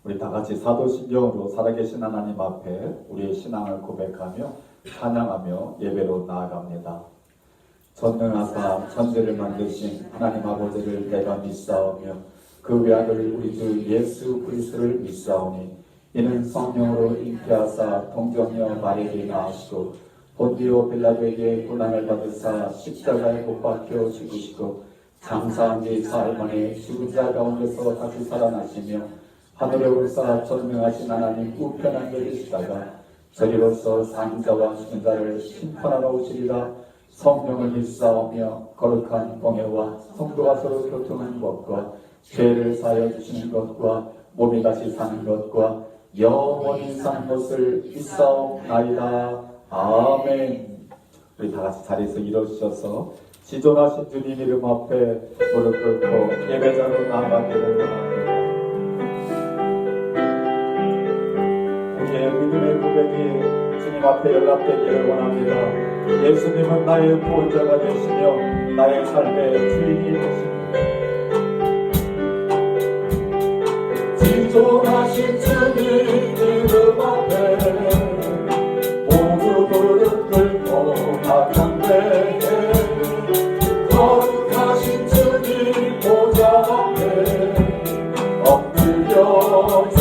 우리 다 같이 사도신경으로 살아계신 하나님 앞에 우리의 신앙을 고백하며 찬양하며 예배로 나아갑니다. 전능하사 천지를 만드신 하나님 아버지를 내가 믿사오며 그 외아들 우리 주 예수 그리스도를 믿사오니 이는 성령으로 잉태하사 동정녀 마리아에게 나으시고 본디오 빌라도에게 고난을 받으사 십자가에 못 박혀 죽으시고 장사한 지 사흘 만에 죽은 자 가운데서 다시 살아나시며 하늘에 오르사 전능하신 하나님 우편에 계시다가 저리로서 사는 자와 죽은 자를 심판하러 오시리라. 성령을 믿사오며 거룩한 공예와 성도가 서로 교통하는 것과 죄를 사하여 주시는 것과 몸이 다시 사는 것과 영원히 사는 것을 믿사옵나이다. 아멘. 우리 다 같이 자리에서 일어서셔서 지존하신 주님 이름 앞에 무릎 꿇고 예배자로 나아가게 됩니다. 우리의 믿음의 고백이 주님 앞에 연락되기를 원합니다. 예수님은 나의 보호자가 되시며 나의 삶의 주인이 되십니다. 지존하신 주님 이름 앞에 모두 무릎 꿇고 나간대. 거룩하신 주님 보좌 앞에 엎드려서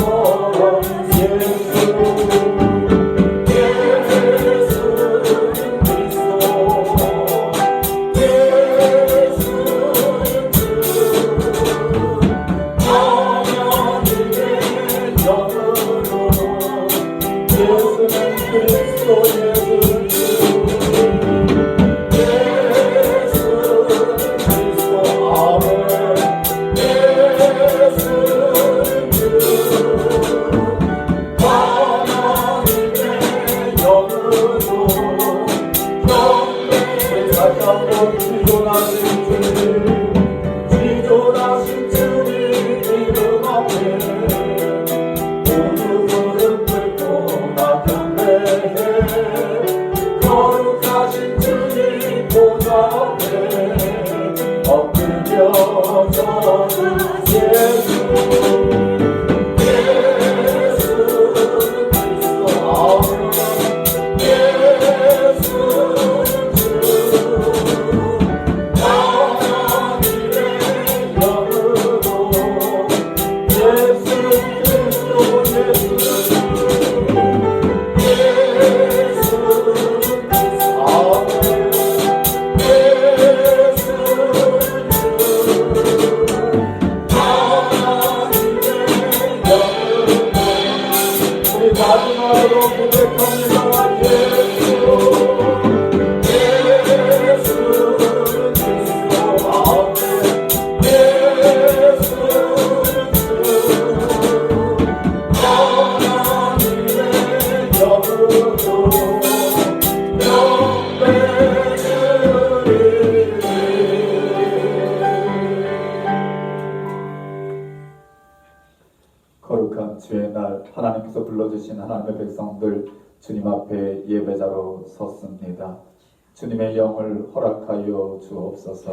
거룩한 주의 날 하나님께서 불러주신 하나님의 백성들 주님 앞에 예배자로 섰습니다. 주님의 영을 허락하여 주옵소서.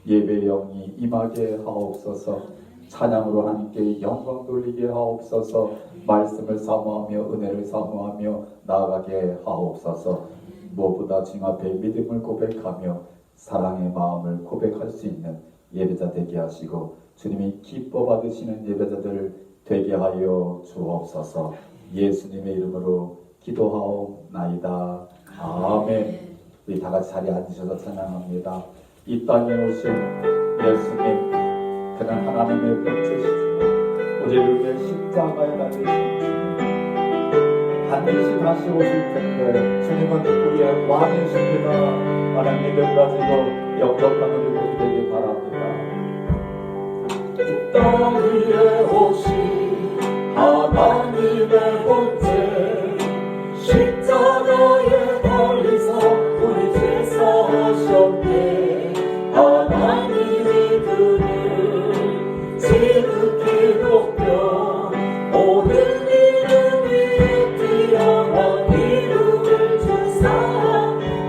예배의 영이 임하게 하옵소서. 찬양으로 하나님께 영광 돌리게 하옵소서. 말씀을 사모하며 은혜를 사모하며 나아가게 하옵소서. 무엇보다 주님 앞에 믿음을 고백하며 사랑의 마음을 고백할 수 있는 예배자 되게 하시고 주님이 기뻐 받으시는 예배자들 되게 하여 주옵소서. 예수님의 이름으로 기도하옵나이다. 아멘. 우리 다 같이 자리에 앉으셔서 찬양합니다. 이 땅에 오신 예수님, 그는 하나님의 본체시지만 우리를 위해 십자가에 달리신 주님, 반드시 다시 오실 텐데 주님은 우리의 왕이십니다. 하나님 믿음 가지고 영접하는 우리 모두 되길 바랍니다. 이 땅 위에 오신 하나님의 본체, 십자가에 달리사 우리 죄 사하셨네. 하나님이 그를 지극히 높여 모든 이름 위에 뛰어난 이름을 주사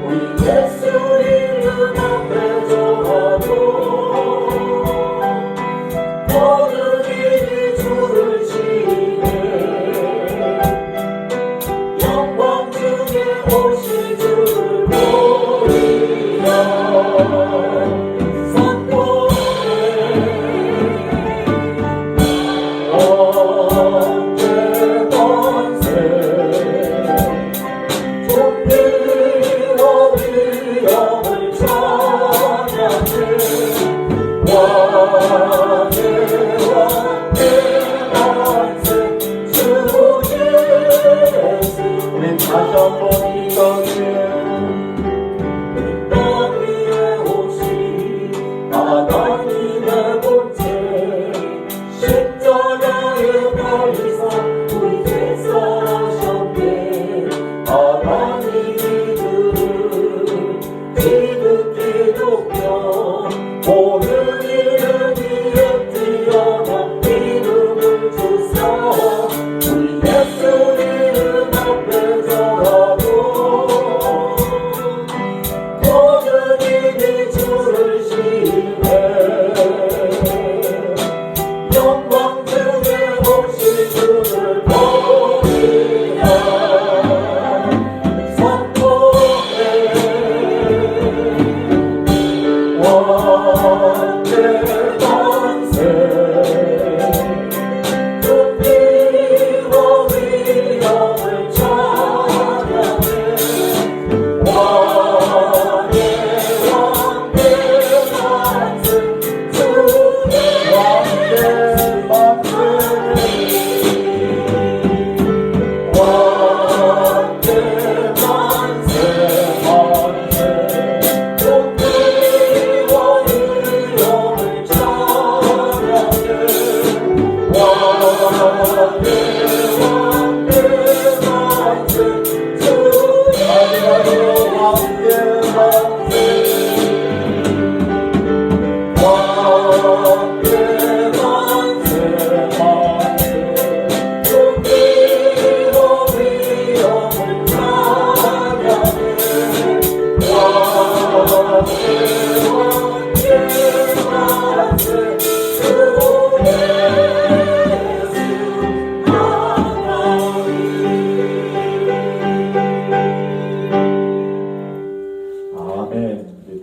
우리 예수 이름 앞에 절하고 모든 이름이 주를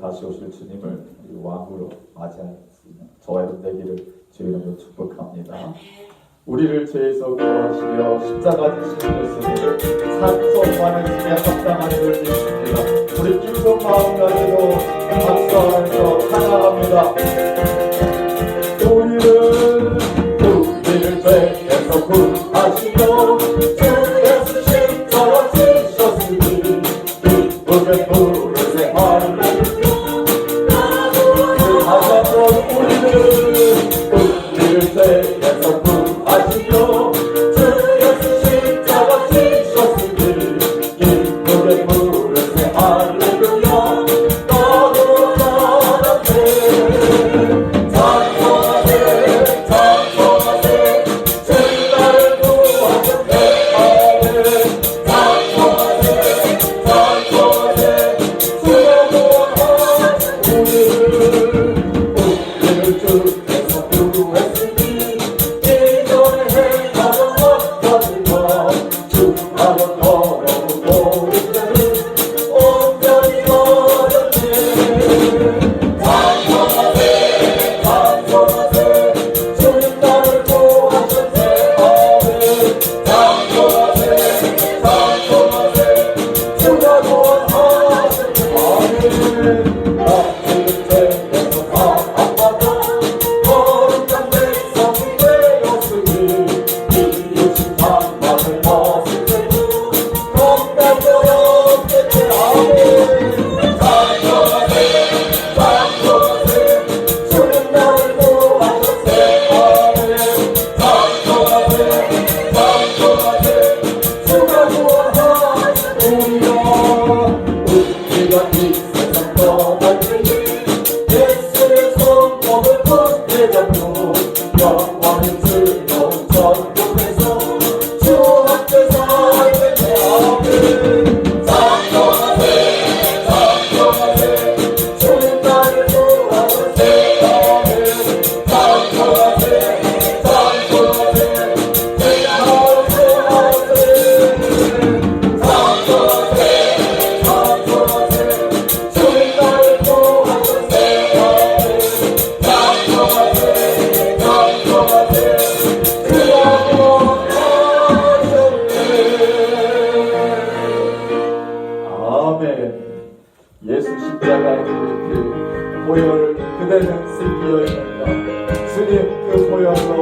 다시 오실 주님을 왕으로 맞이할 수 있는 저와 여러분 되기를 주의 이름으로 축복합니다. 우리를 죄에서 구원하시려 십자가 지신 예수님 산소만의 집에 합당한 일을 믿습니다. 우리 기쁜 마음 가지고 박수하면서 찬양합니다. 우리를 죄에서 구하시려 주 예수 십자가 지셨으니 기쁘게 부르세 할렐루야. 우리를 죄에서 구하시려 주 예수 십자가 지셨으니 기쁘게 부르세 할렐루야. 너도 나한테 찬송하세 찬송하세 주 나를 구하셨네 할렐루야. 그대는 슬기여 있는가. 주님 그 보혈로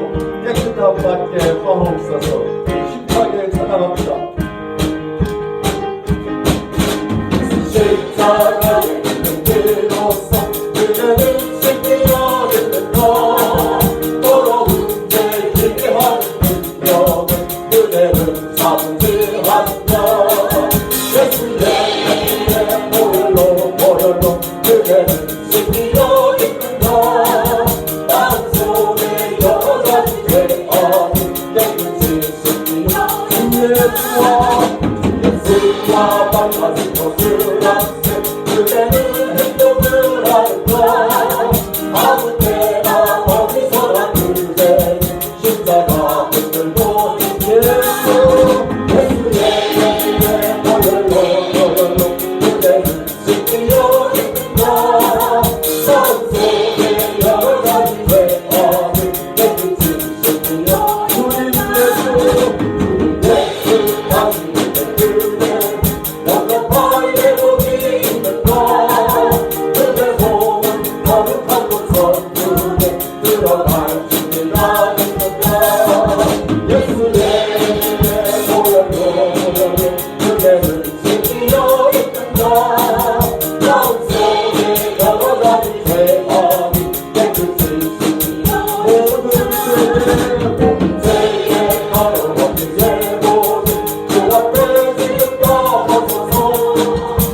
깨끗한 밖에 하옵소서. 힘차게 찬양합니다. 십자가의 능력으로서 그대는 슬기여 있는가. 더러운 죄 희미한 능력은 그대는 잠시한다. 예수의 보혈로 그대는 슬기여 있는가. 마음속에 여러 가지 죄악이 깨끗이 슬기여 예수와 만나는 것을 안세 그대는 행동을 하는가. 아무 때나 어디서나 그대는 십자가 붙들고 예수의 보혈로 그대는 슬기여 있는가. 마음속에 여러 가지 죄악을 깨끗이 슬기여 주님 예수 당신의 그대 영접하에 복이 있는가. 그대 몸은 거룩한 곳 선중에 들어갈 준비가 있는가. 예수의 보혈로 그대는 슬기여 있는가. 마음속에 여러 가지 죄악이 깨끗이 슬기여 모든 죄에 가려없는 죄 모든 주 앞에 지금 넘어서서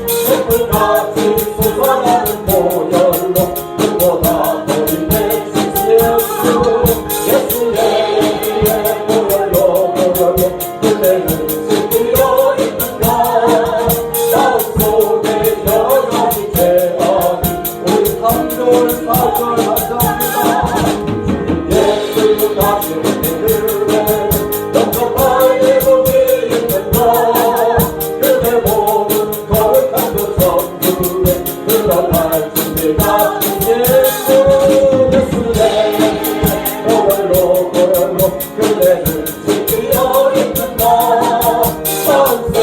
샘물같이 솟아나는 보혈로 그보다 더 임해진 예수의 보혈로 그대는 슬기여 있는가. 마음속에 여러 가지 죄악이 우리 3절 4절 하자입니다. 예수 당신의 그대 영접하에 복이 있는가. 그대 몸은 거룩한 그 성중에 들어갈 준비가 예수의 보혈로 그대는 슬기여 있는가. 마음속에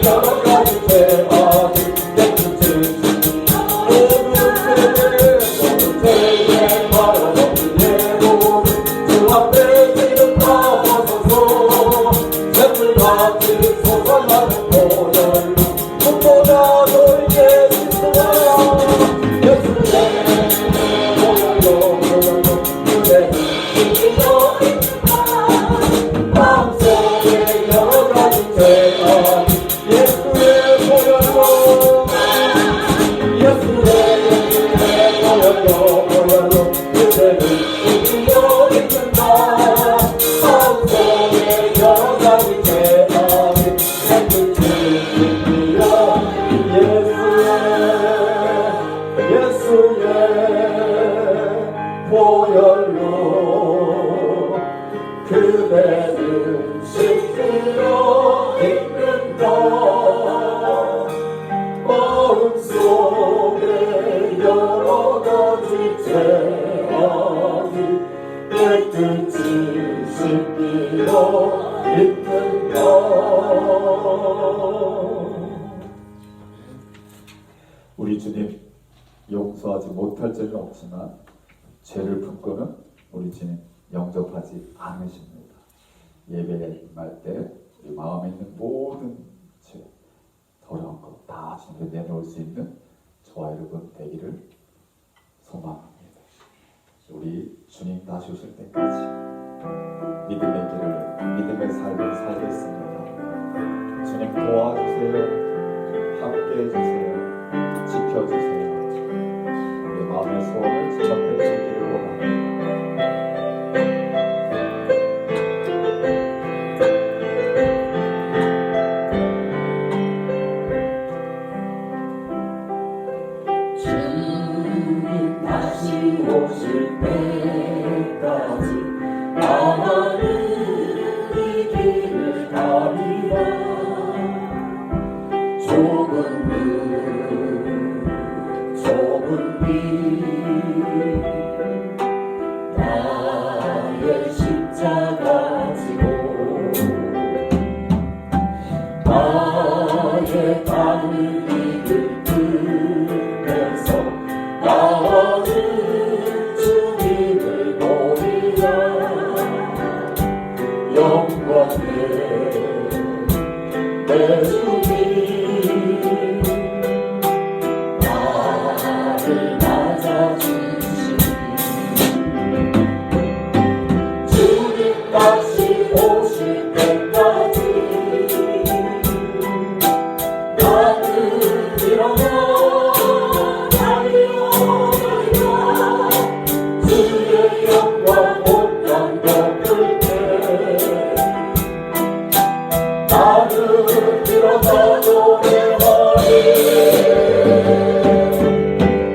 여러 가지 죄악이 깨끗이 슬기여 모든 죄에 말없는 예고는 주 앞에 지금 넘어서서 샘물같이 솟아나는 보혈로 꿈보다 더 예수와 예수의 보혈로 그대는 슬기여 있는가. 마음속에 여러 가지 죄악이 예수의 보혈로 그대는 슬기여 있는가. 마음속에 여러 가지 죄악이 깨끗이 슬기여 예수의 보혈로 그대는 슬기여 있는가. 마음속에 여러 가지 죄악이 깨끗이 슬기여 있는가. 우리 주님 용서하지 못할 죄는 없지만 죄를 품고는 우리 주님 영접하지 않으십니다. 예배에 임할 때 우리 마음에 있는 모든 죄 더러운 것 다 주님께 내놓을 수 있는 저와 여러분 되기를 소망합니다. 우리 주님 다시 오실 때까지 믿음의 길을 믿음의 삶을 살겠습니다. 주님 도와주세요. 함께 해주세요. 지켜주세요. 우리 마음의 소원을 지적해 주기를 원합니다. 주님 다시 오실 때까지 나는 이 길을 가리라. 좁은 문 좁은 길 나의 십자가 지고 나의 가는 이길 들면서 나는 영광에 내 주님 나를 맞아주시니 주님 다시 오실 때까지 나는 일어나 달려가리라 주의 영광 온 땅 덮을 때 나는 일어나 노래하리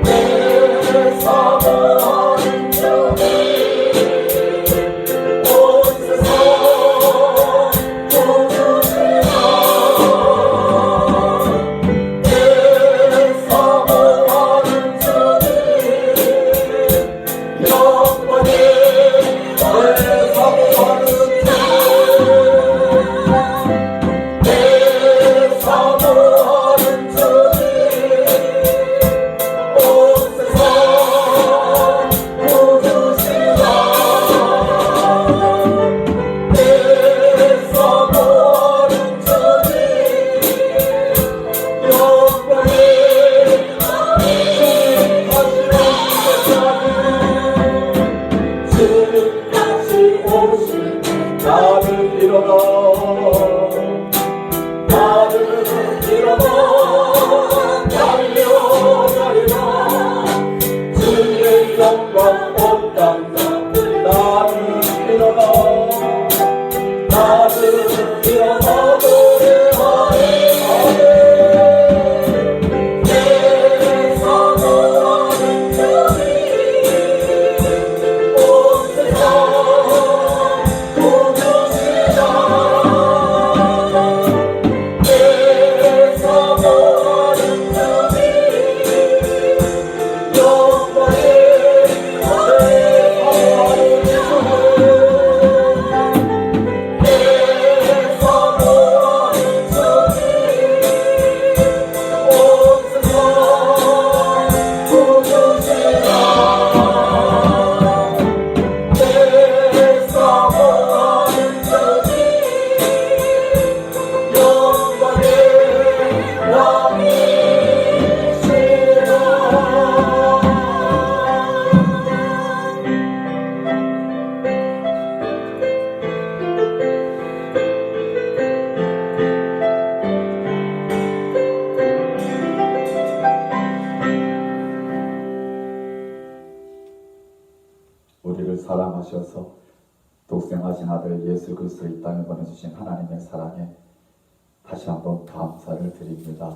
내 사모하는 주님 온 세상 도주시라 내 사모하는 주님 영광에 내 사모하는 주님 내 사모하는 주님 온 세상 도주시라 내 사모하는 주님 영광에 주님 다시 오실 때까지 나는 일어나 달려가리라 주의 영광 온 땅 덮을 나는 일어나 노래하리 내 사모하는 주님 온 세상 도주시라 내 사모하는 주님 영광에 내 사모하는 주님 내 사모하는 주님 온 세상 도주시라 내 사모하는 주님 영광의 우리를 사랑하셔서 독생하신 아들 예수 그리스도 이 땅에 보내주신 하나님의 사랑에 다시 한번 감사를 드립니다.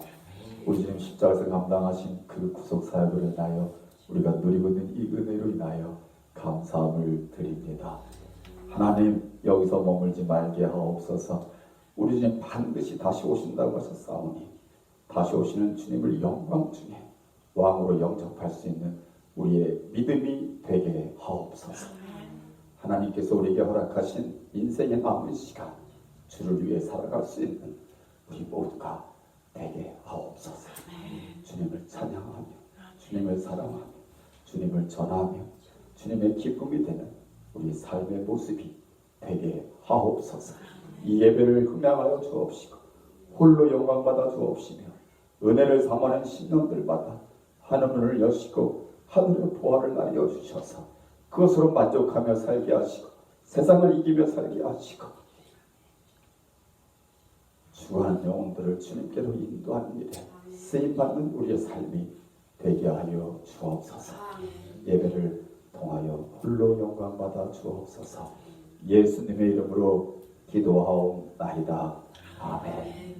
우리 주님 십자가에서 감당하신 그 구속 사역으로 인하여 우리가 누리고 있는 이 은혜로 인하여 감사함을 드립니다. 하나님 여기서 머물지 말게 하옵소서. 우리 주님 반드시 다시 오신다고 하셨사오니 다시 오시는 주님을 영광 중에 왕으로 영접할 수 있는 우리의 믿음이 되게 하옵소서. 하나님께서 우리에게 허락하신 인생의 남은 시간 주를 위해 살아갈 수 있는 우리 모두가 되게 하옵소서. 주님을 찬양하며 주님을 사랑하며 주님을 전하며 주님의 기쁨이 되는 우리 삶의 모습이 되게 하옵소서. 이 예배를 흠양하여 주옵시고 홀로 영광받아 주옵시며 은혜를 삼하는 신령들마다 하늘문을 여시고 하늘의 보화를 나뉘어 주셔서 그것으로 만족하며 살게 하시고 세상을 이기며 살게 하시고 죽어가는 영혼들을 주님께로 인도하는 일에 쓰임받는 우리의 삶이 되게 하여 주옵소서. 예배를 통하여 홀로 영광받아 주옵소서. 예수님의 이름으로 기도하옵나이다. 아멘.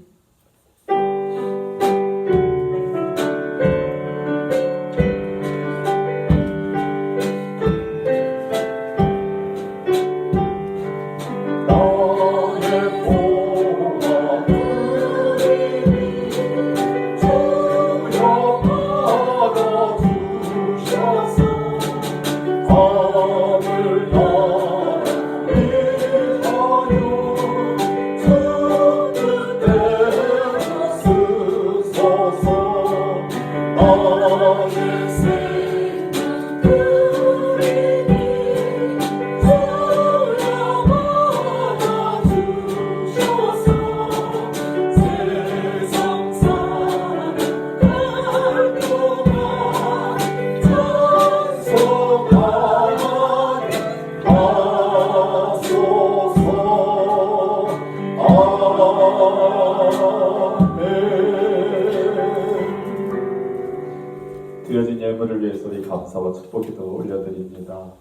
소리 감사와 축복기도 올려드립니다.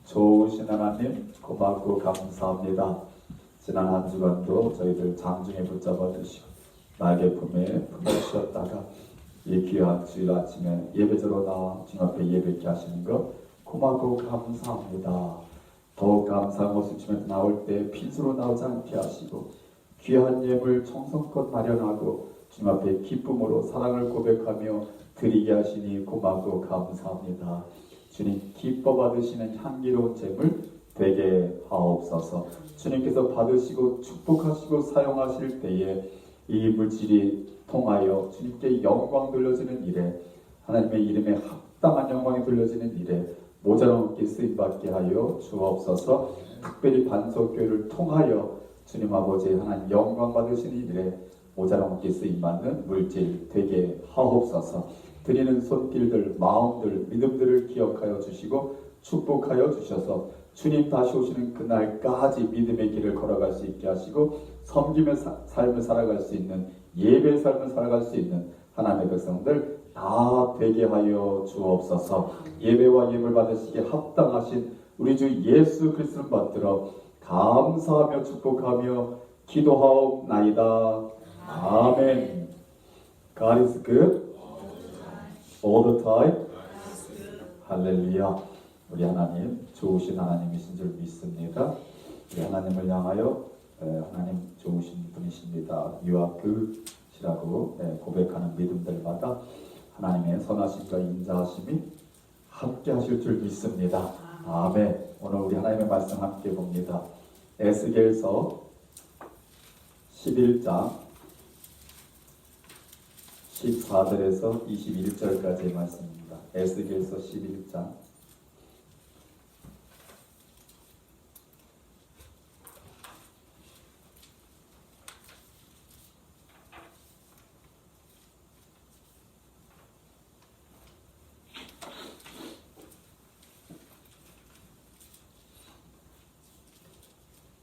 좋으신 하나님 고맙고 감사합니다. 지난 한 주간도 저희들 장중에 붙잡아 주시고 날개 품에 품으셨다가 이 귀한 주일 아침에 예배자로 나와 주님 앞에 예배케 하시는 것 고맙고 감사합니다. 더욱 감사한 것을 주면 나올 때 빈수로 나오지 않게 하시고 귀한 예물 정성껏 마련하고 주님 앞에 기쁨으로 사랑을 고백하며 드리게 하시니 고맙고 감사합니다. 주님 기뻐 받으시는 향기로운 제물 되게 하옵소서. 주님께서 받으시고 축복하시고 사용하실 때에 이 물질이 통하여 주님께 영광 돌려지는 일에 하나님의 이름에 합당한 영광이 돌려지는 일에 모자람없게 쓰임받게 하여 주옵소서. 특별히 반석교회를 통하여 주님 아버지 하나님 영광 받으시는 일에 모자람없게 쓰임받는 물질 되게 하옵소서. 드리는 손길들, 마음들, 믿음들을 기억하여 주시고 축복하여 주셔서 주님 다시 오시는 그날까지 믿음의 길을 걸어갈 수 있게 하시고 섬김의 삶을 살아갈 수 있는 예배의 삶을 살아갈 수 있는 하나님의 백성들 다 되게 하여 주옵소서. 예배와 예물 받으시기에 합당하신 우리 주 예수 그리스도를 받들어 감사하며 축복하며 기도하옵나이다. 아멘. God is good all the time. 할렐루야. 우리 하나님 좋으신 하나님이신 줄 믿습니다. 우리 하나님을 향하여 하나님 좋으신 분이십니다. You are good이라고 고백하는 믿음들마다 하나님의 선하심과 인자하심이 함께 하실 줄 믿습니다. 아멘. 오늘 우리 하나님의 말씀 함께 봅니다. 에스겔서 11장 14절에서 21절까지의 말씀입니다. 에스겔서 11장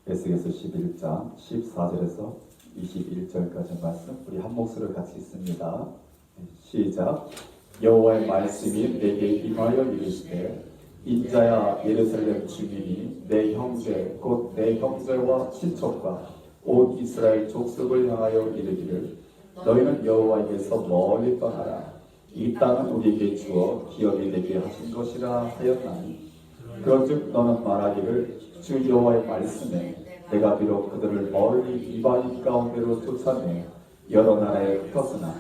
에스겔서 11장 14절에서 21절까지 말씀 우리 한 목소리를 같이 읽습니다. 시작. 여호와의 말씀이 내게 임하여 이르시되 인자야 예루살렘 주민이 내 형제 곧 내 형제와 친척과 온 이스라엘 족속을 향하여 이르기를 너희는 여호와에게서 멀리 떠나라. 이 땅은 우리에게 주어 기업이 되게 하신 것이라 하였나니 그런즉 너는 말하기를 주 여호와의 말씀에 내가 비록 그들을 멀리 이방인 가운데로 쫓아내 여러 나라에 흩었으나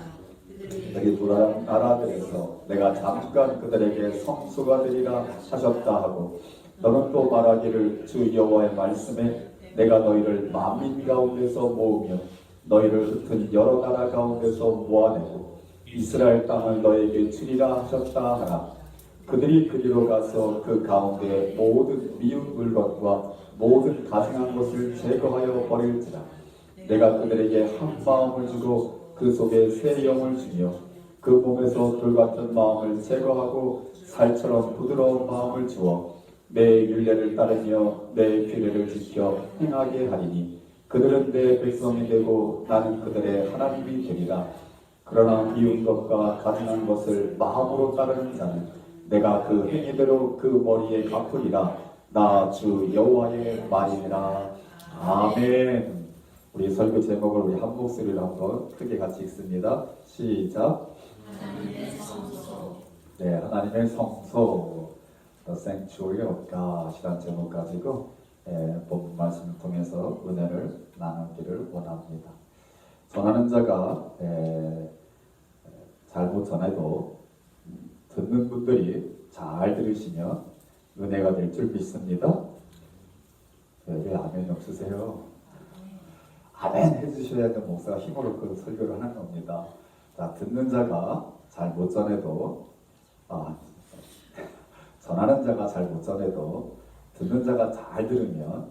그들이 돌아간 나라들에서 내가 잠깐 그들에게 성소가 되리라 하셨다 하고 너는 또 말하기를 주 여호와의 말씀에 내가 너희를 만민 가운데서 모으며 너희를 흩은 여러 나라 가운데서 모아내고 이스라엘 땅을 너에게 주리라 하셨다 하라. 그들이 그리로 가서 그 가운데 모든 미운 물건과 모든 가증한 것을 제거하여 버릴지라. 내가 그들에게 한 마음을 주고 그 속에 새 영을 주며 그 몸에서 돌같은 마음을 제거하고 살처럼 부드러운 마음을 주어 내 율례를 따르며 내 규례를 지켜 행하게 하리니 그들은 내 백성이 되고 나는 그들의 하나님이 되리라. 그러나 미운 것과 가증한 것을 마음으로 따르는 자는 내가 그 행위대로 그 머리에 갚으리라. 나 주 여호와의 말이니라. 아멘. 우리 설교 제목을 우리 한 목소리로 한번 크게 같이 읽습니다. 시작. 하나님의 성소. 네, 하나님의 성소, The Sanctuary of God이라는 제목 가지고 본 말씀을 통해서 은혜를 나누기를 원합니다. 전하는 자가 잘못 전해도 듣는 분들이 잘 들으시면 은혜가 될 줄 믿습니다. 왜 아멘이 없으세요? 아멘 해주셔야지 목사가 힘으로 그 설교를 하는 겁니다. 자, 듣는 자가 잘 못 전해도 전하는 자가 잘 못 전해도 듣는 자가 잘 들으면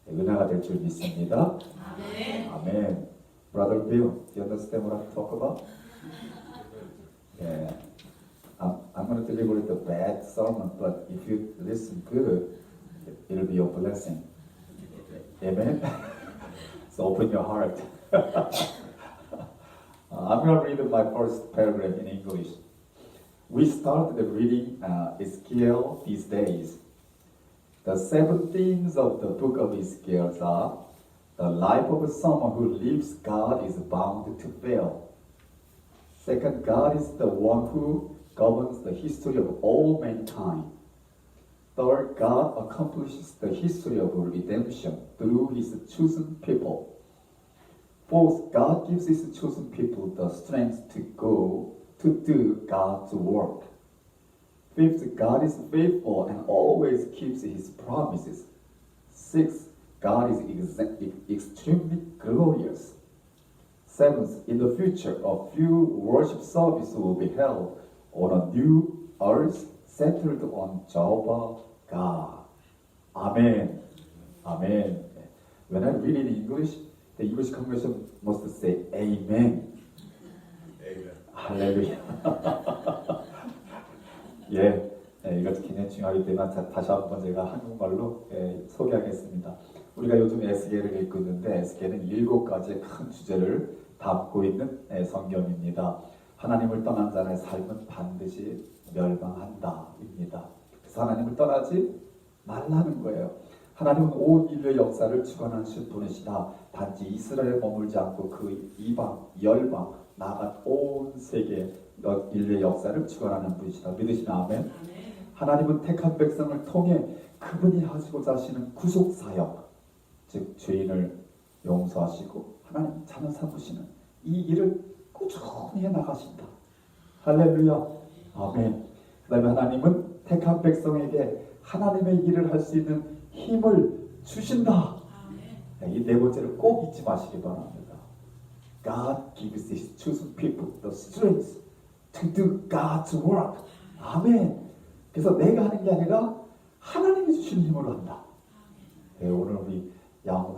은혜가 될 줄 믿습니다. 아멘. 아멘. Brother Bill, do you understand what I talk about? Yeah. I'm going to deliver the bad sermon, but if you listen good, it'll be a blessing. Amen? So open your heart. I'm going to read my first paragraph in English. We started reading Ezekiel these days. The 7 themes of the book of Ezekiel are: the life of someone who lives God is bound to fail. Second, God is the one who governs the history of all mankind. Third, God accomplishes the history of redemption through His chosen people. Fourth, God gives His chosen people the strength to go to do God's work. Fifth, God is faithful and always keeps His promises. Sixth, God is extremely glorious. Seventh, in the future, a few worship services will be held on a new earth settled on Jehovah God. Amen. Amen. When I read it in English, the English congregation must say Amen. Amen. 할렐루야. 예, 이것도 굉장히 중요하기 때문에 다시 한번 제가 한국말로 소개하겠습니다. 우리가 요즘 에스겔을 읽고 있는데 에스겔은 7가지의 큰 주제를 담고 있는 성경입니다. 하나님을 떠난 자의 삶은 반드시 멸망한다입니다. 그래서 하나님을 떠나지 말라는 거예요. 하나님은 온 인류의 역사를 주관하실 분이시다. 단지 이스라엘에 머물지 않고 그 이방, 열방, 나아간 온 세계 인류의 역사를 주관하는 분이시다. 믿으시면 아멘. 하나님은 택한 백성을 통해 그분이 하시고자 하시는 구속 사역, 즉 죄인을 용서하시고 하나님 자녀 삼으시는 이 일을 꾸준히 해 나가신다. 할렐루야. 아멘. 그 다음에 하나님은 택한 백성에게 하나님의 일을 할 수 있는 힘을 주신다. 이 4번째를 꼭 잊지 마시기 바랍니다. God gives His chosen people the strength to do God's work. 아멘. 그래서 내가 하는 게 아니라 하나님이 주신 힘으로 한다. 오늘 우리 양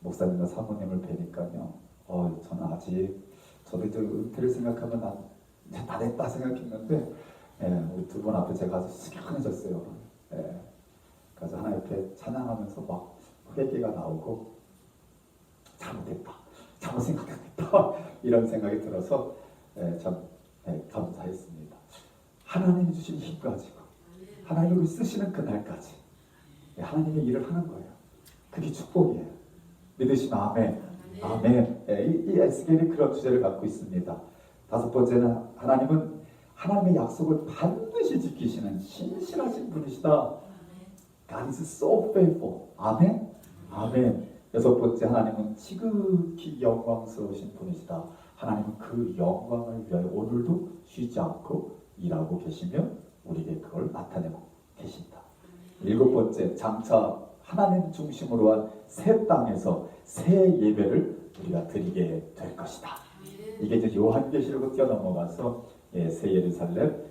목사님과 사모님을 뵈니까요. 저는 아직 저도 이제 은퇴를 생각하면 난 다 됐다 생각했는데 우리 두 분 앞에 제가 아주 숙연해졌어요. 그래서 하나님 앞에 찬양하면서 막 회개가 나오고 잘못했다, 잘못 생각했다 이런 생각이 들어서 참 감사했습니다. 하나님이 주신 힘 가지고 하나님을 쓰시는 그날까지 하나님의 일을 하는 거예요. 그게 축복이에요. 믿으시면 아멘. 아멘. 이 에스겔이 그런 주제를 갖고 있습니다. 5번째는 하나님은 하나님의 약속을 반드시 지키시는 신실하신 분이시다. God is so faithful. 아멘. 아멘. 6번째, 하나님은 지극히 영광스러우신 분이시다. 하나님은 그 영광을 위하여 오늘도 쉬지 않고 일하고 계시며 우리에게 그걸 나타내고 계신다. 7번째, 장차 하나님 중심으로 한 새 땅에서 새 예배를 우리가 드리게 될 것이다. 이게 이제 요한계시록으로 뛰어넘어가서 새 예루살렘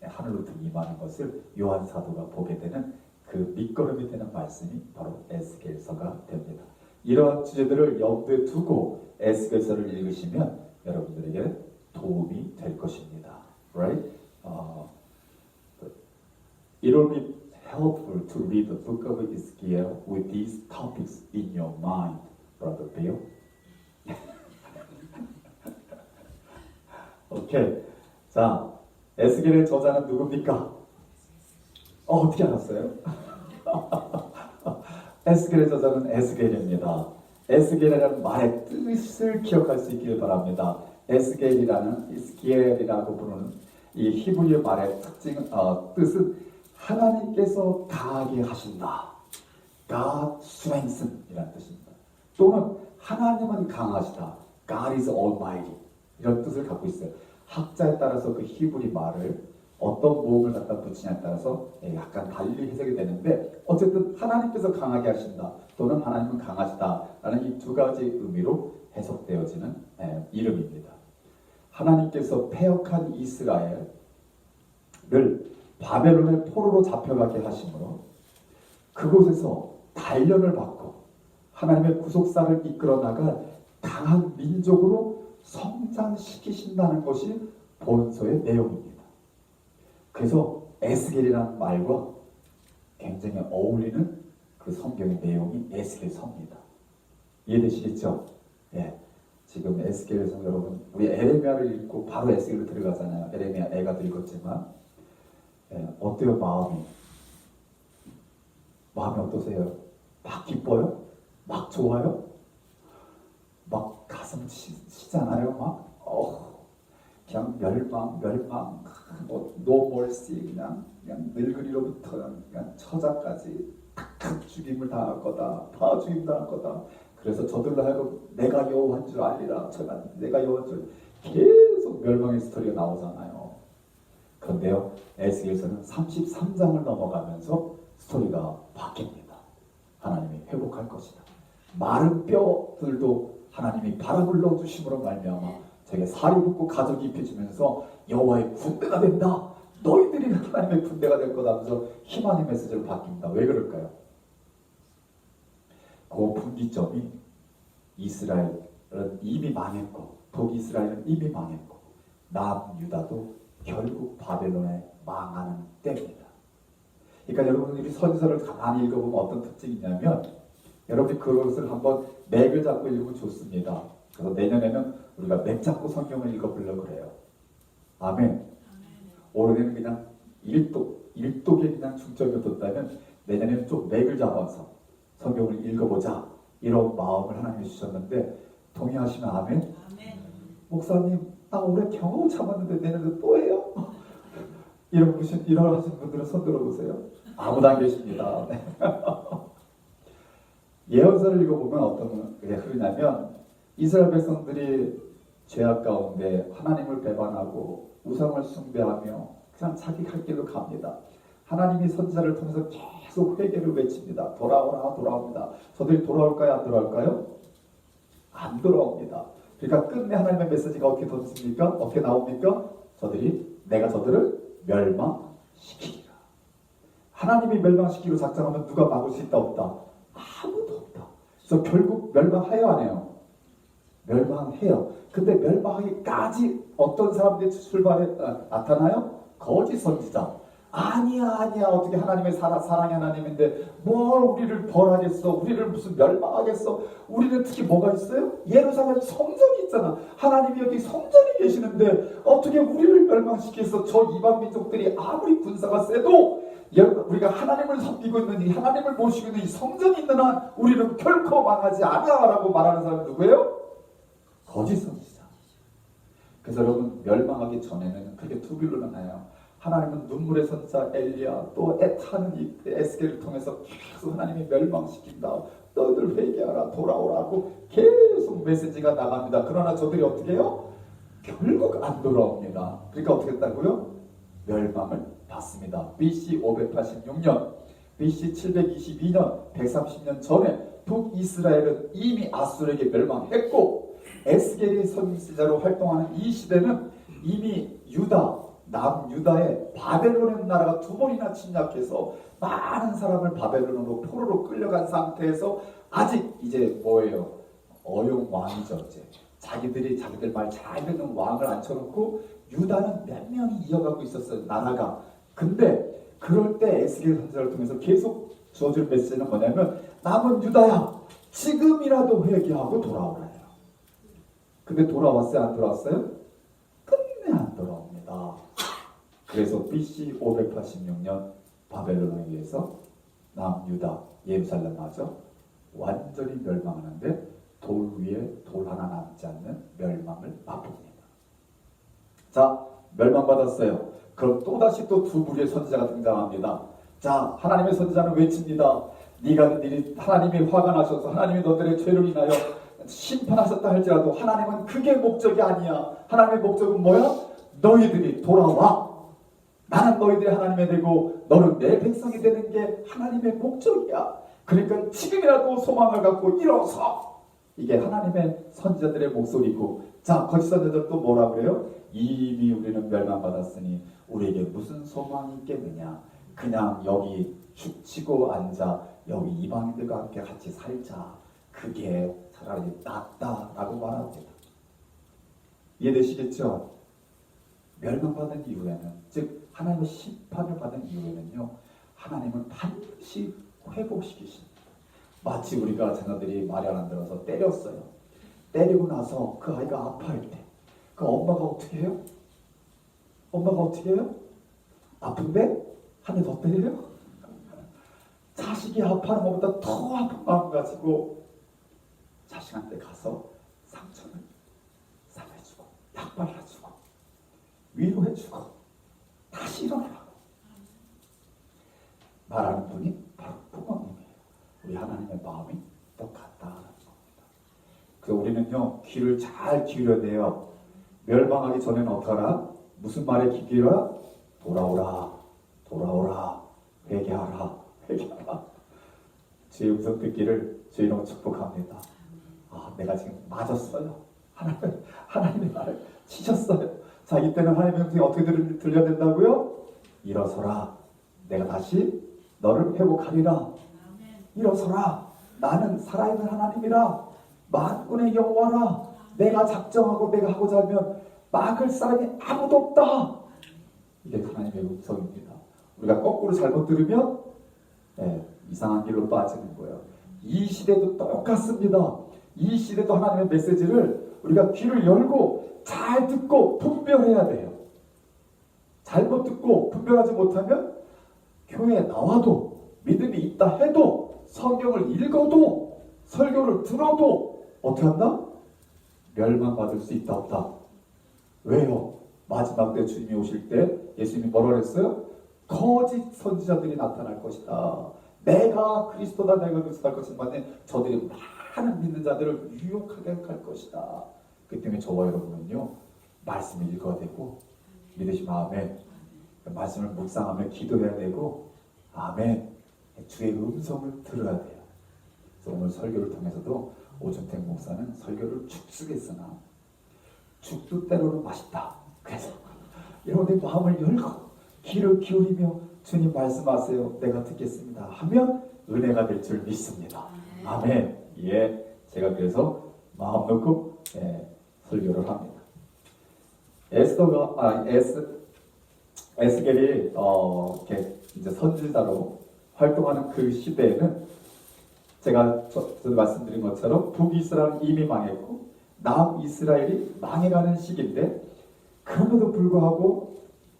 하늘로 등임하는 것을 요한 사도가 보게 되는 그 밑거름이 되는 말씀이 바로 에스겔서가 됩니다. 이러한 주제들을 염두에 두고 에스겔서를 읽으시면 여러분들에게 도움이 될 것입니다. Right? It will be helpful to read the book of Ezekiel with these topics in your mind, Brother Bill. 오케이. 자, 에스겔의 저자는 누굽니까? 어떻게 알았어요? 에스겔의 저자는 에스겔입니다. 에스겔이라는 말의 뜻을 기억할 수 있기를 바랍니다. 에스겔이라고 부르는 이 히브리어 말의 뜻은 하나님께서 강하게 하신다. God strengthen 이라는 뜻입니다. 또는 하나님은 강하시다. God is almighty 이런 뜻을 갖고 있어요. 학자에 따라서 그 히브리 말을 어떤 모음을 갖다 붙이냐에 따라서 약간 달리 해석이 되는데 어쨌든 하나님께서 강하게 하신다 또는 하나님은 강하시다라는 이 2가지 의미로 해석되어지는 이름입니다. 하나님께서 패역한 이스라엘을 바벨론의 포로로 잡혀가게 하심으로 그곳에서 단련을 받고 하나님의 구속사를 이끌어 나갈 강한 민족으로 성장시키신다는 것이 본서의 내용입니다. 그래서 에스겔이라는 말과 굉장히 어울리는 그 성경의 내용이 에스겔서입니다. 이해되시겠죠? 예. 지금 에스겔에서 여러분 우리 에레미야를 읽고 바로 에스겔로 들어가잖아요. 에레미야 애가 들었지만 어때요 마음이? 마음이 어떠세요? 막 기뻐요? 막 좋아요? 막 가슴 치잖아요. 막 그냥 멸망 뭐 노멀시 그냥 늙은이로부터 그냥 처자까지 탁 죽임을 당할 거다. 다 죽임 당할 거다. 그래서 저들로 하여금 내가 여호와인 줄 알리라. 내가 여호와인 줄 계속 멸망의 스토리가 나오잖아요. 그런데요 에스겔서는 33장을 넘어가면서 스토리가 바뀝니다. 하나님이 회복할 것이다. 마른 뼈들도 하나님이 바람을 넣어주심으로 말미암아 저게 살이 붙고 가죽이 입혀지면서 여호와의 군대가 된다. 너희들이 하나님의 군대가 될 거다 하면서 희망의 메시지로 바뀝니다. 왜 그럴까요? 그 분기점이 이스라엘은 이미 망했고 북이스라엘은 이미 망했고 남유다도 결국 바벨론에 망하는 때입니다. 그러니까 여러분들이 선지서를 가만히 읽어보면 어떤 특징이 있냐면 여러분이 그것을 한번 맥을 잡고 읽으면 좋습니다. 그래서 내년에는 우리가 맥 잡고 성경을 읽어보려고 그래요. 아멘. 올해는 그냥 일독에 그냥 중점을 뒀다면 내년에는 좀 맥을 잡아서 성경을 읽어보자 이런 마음을 하나님이 주셨는데 동의하시면 아멘? 아멘. 목사님 나 올해 겨우 참았는데 내년에 또 해요? 이런 하신 분들은 손 들어보세요. 아무도 안 계십니다. 예언서를 읽어보면 어떤 게 흐르냐면 이스라엘 백성들이 죄악 가운데 하나님을 배반하고 우상을 숭배하며 그냥 자기 갈 길로 갑니다. 하나님이 선지자를 통해서 계속 회개를 외칩니다. 돌아오라 돌아옵니다. 저들이 돌아올까요? 안 돌아올까요? 안 돌아옵니다. 그러니까 끝내 하나님의 메시지가 어떻게 던집니까? 어떻게 나옵니까? 내가 저들을 멸망시키리라. 하나님이 멸망시키기로 작정하면 누가 막을 수 있다 없다? 아무도 없다. 그래서 결국 멸망해요 안 해요? 멸망해요. 근데 멸망하기까지 어떤 사람들이 출발해 나타나요? 거짓 선지자. 아니야 어떻게 하나님의 사랑의 하나님인데 뭘 우리를 벌하겠어? 우리를 무슨 멸망하겠어? 우리는 특히 뭐가 있어요? 예루살렘 성전이 있잖아. 하나님이 여기 성전이 계시는데 어떻게 우리를 멸망시키겠어? 저 이방 민족들이 아무리 군사가 세도 우리가 하나님을 섬기고 있는 이 하나님을 모시고 있는 이 성전이 있는 한 우리는 결코 망하지 않아라고 말하는 사람이 누구예요? 거짓 선지자. 그래서 여러분 멸망하기 전에는 그렇게 두 길로 나눠요. 하나님은 눈물의 선지자 엘리야 또 애타는 이 에스겔을 통해서 계속 하나님이 멸망시킨다. 너희들 회개하라 돌아오라고 계속 메시지가 나갑니다. 그러나 저들이 어떻게 해요? 결국 안 돌아옵니다. 그러니까 어떻게 했다고요? 멸망을 받습니다. BC 586년, BC 722년, 130년 전에 북이스라엘은 이미 아수르에게 멸망했고 에스겔이 선지자로 활동하는 이 시대는 이미 남유다의 바벨론의 나라가 두 번이나 침략해서 많은 사람을 바벨론으로 포로로 끌려간 상태에서 아직 이제 뭐예요? 어용왕이죠. 이제 자기들 말 잘 듣는 왕을 앉혀놓고 유다는 몇 명이 이어가고 있었어요. 나라가. 근데 그럴 때 에스겔 선지자를 통해서 계속 주어질 메시지는 뭐냐면 남은 유다야 지금이라도 회개하고 돌아오라요. 근데 돌아왔어요? 안 돌아왔어요? 끝내 안 돌아옵니다. 그래서 BC 586년 바벨론에 의해서 남유다 예루살렘마저 완전히 멸망하는데 돌 위에 돌 하나 남지 않는 멸망을 맛봅니다. 자, 멸망받았어요. 그럼 또다시 또 두 무리의 선지자가 등장합니다. 자, 하나님의 선지자는 외칩니다. 니들이 하나님이 화가 나셔서 하나님이 너들의 죄를 인하여 심판하셨다 할지라도 하나님은 그게 목적이 아니야. 하나님의 목적은 뭐야? 너희들이 돌아와. 나는 너희들이 하나님이 되고 너는 내 백성이 되는 게 하나님의 목적이야. 그러니까 지금이라도 소망을 갖고 일어서. 이게 하나님의 선지자들의 목소리고, 자, 거짓 선지자들 또 뭐라 그래요? 이미 우리는 멸망받았으니 우리에게 무슨 소망이 있겠느냐. 그냥 여기 죽치고 앉아 여기 이방인들과 함께 같이 살자. 그게 차라리 낫다라고 말합니다. 이해되시겠죠? 멸망받은 이후에는, 즉 하나님의 심판을 받은 이후에는요, 하나님은 반드시 회복시키십니다. 마치 우리가 자녀들이 말이 안 들어서 때렸어요. 때리고 나서 그 아이가 아파할 때 그 엄마가 어떻게 해요? 엄마가 어떻게 해요? 아픈데 한 대 더 때려요? 자식이 아파하는 것보다 더 아픈 마음 가지고 자식한테 가서 상처를 싸매주고 약발라주고 위로해주고 다시 일어나라고 말하는 분이 바로 부모님이에요. 우리 하나님의 마음이 똑같다는 겁니다. 그래서 우리는요 귀를 잘 기울여야 돼요. 멸망하기 전에는 어떡하라? 무슨 말에 귀 기울여라? 돌아오라, 돌아오라, 회개하라, 회개하라. 주의 음성 듣기를 주의 이름으로 축복합니다. 아, 내가 지금 맞았어요. 하나님의 말을 치셨어요. 자, 이때는 하나님의 음성이 어떻게 들려야 된다고요? 일어서라, 내가 다시 너를 회복하리라. 일어서라, 나는 살아있는 하나님이라. 만군의 여호와라. 내가 작정하고 내가 하고자 하면 막을 사람이 아무도 없다. 이게 하나님의 음성입니다. 우리가 거꾸로 잘못 들으면 이상한 길로 빠지는 거예요. 이 시대도 똑같습니다. 이 시대도 하나님의 메시지를 우리가 귀를 열고 잘 듣고 분별해야 돼요. 잘못 듣고 분별하지 못하면 교회에 나와도 믿음이 있다 해도 성경을 읽어도 설교를 들어도 어떻게 한다? 멸망받을 수 있다 없다. 왜요? 마지막 때 주님이 오실 때 예수님이 뭐라 그랬어요? 거짓 선지자들이 나타날 것이다. 내가 그리스도다, 내가 그리스도다 할 것인데 저들이 많은 믿는 자들을 유혹하게 할 것이다. 그 때문에 저와 여러분은요 말씀을 읽어야 되고 믿으시면 아멘. 말씀을 묵상하며 기도해야 되고 아멘. 주의 음성을 들어야 돼요. 그래서 오늘 설교를 통해서도 오준택 목사는 설교를 죽쓰게 쓰나 죽도 때로는 맛있다. 그래서 여러분의 마음을 열고 귀를 기울이며 주님 말씀하세요. 내가 듣겠습니다. 하면 은혜가 될 줄 믿습니다. 아멘. 예, 제가 그래서 마음 놓고 설교를 합니다. 에스겔이 이렇게 이제 선지자로 활동하는 그 시대에는 제가 저도 말씀드린 것처럼 북이스라엘은 이미 망했고 남이스라엘이 망해가는 시기인데 그럼에도 불구하고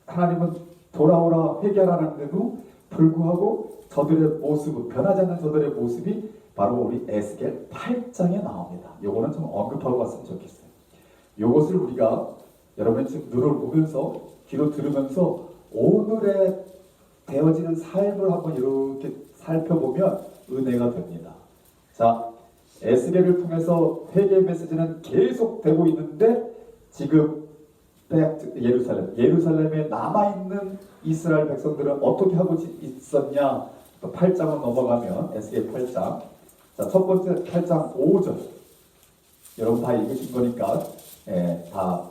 하나님은 돌아오라 회개하라는데도 불구하고 저들의 모습, 변하지 않는 저들의 모습이 바로 우리 에스겔 8장에 나옵니다. 요거는 좀 언급하고 갔으면 좋겠어요. 요것을 우리가 여러분이 지금 눈을 보면서 귀로 들으면서 오늘의 되어지는 삶을 한번 이렇게 살펴보면 은혜가 됩니다. 자, 에스겔을 통해서 회개 메시지는 계속되고 있는데 지금 예루살렘에 남아있는 이스라엘 백성들은 어떻게 하고 있었냐? 또 8장을 넘어가면 에스겔 8장. 자, 첫 번째 8장 5절. 여러분 다 읽으신 거니까 다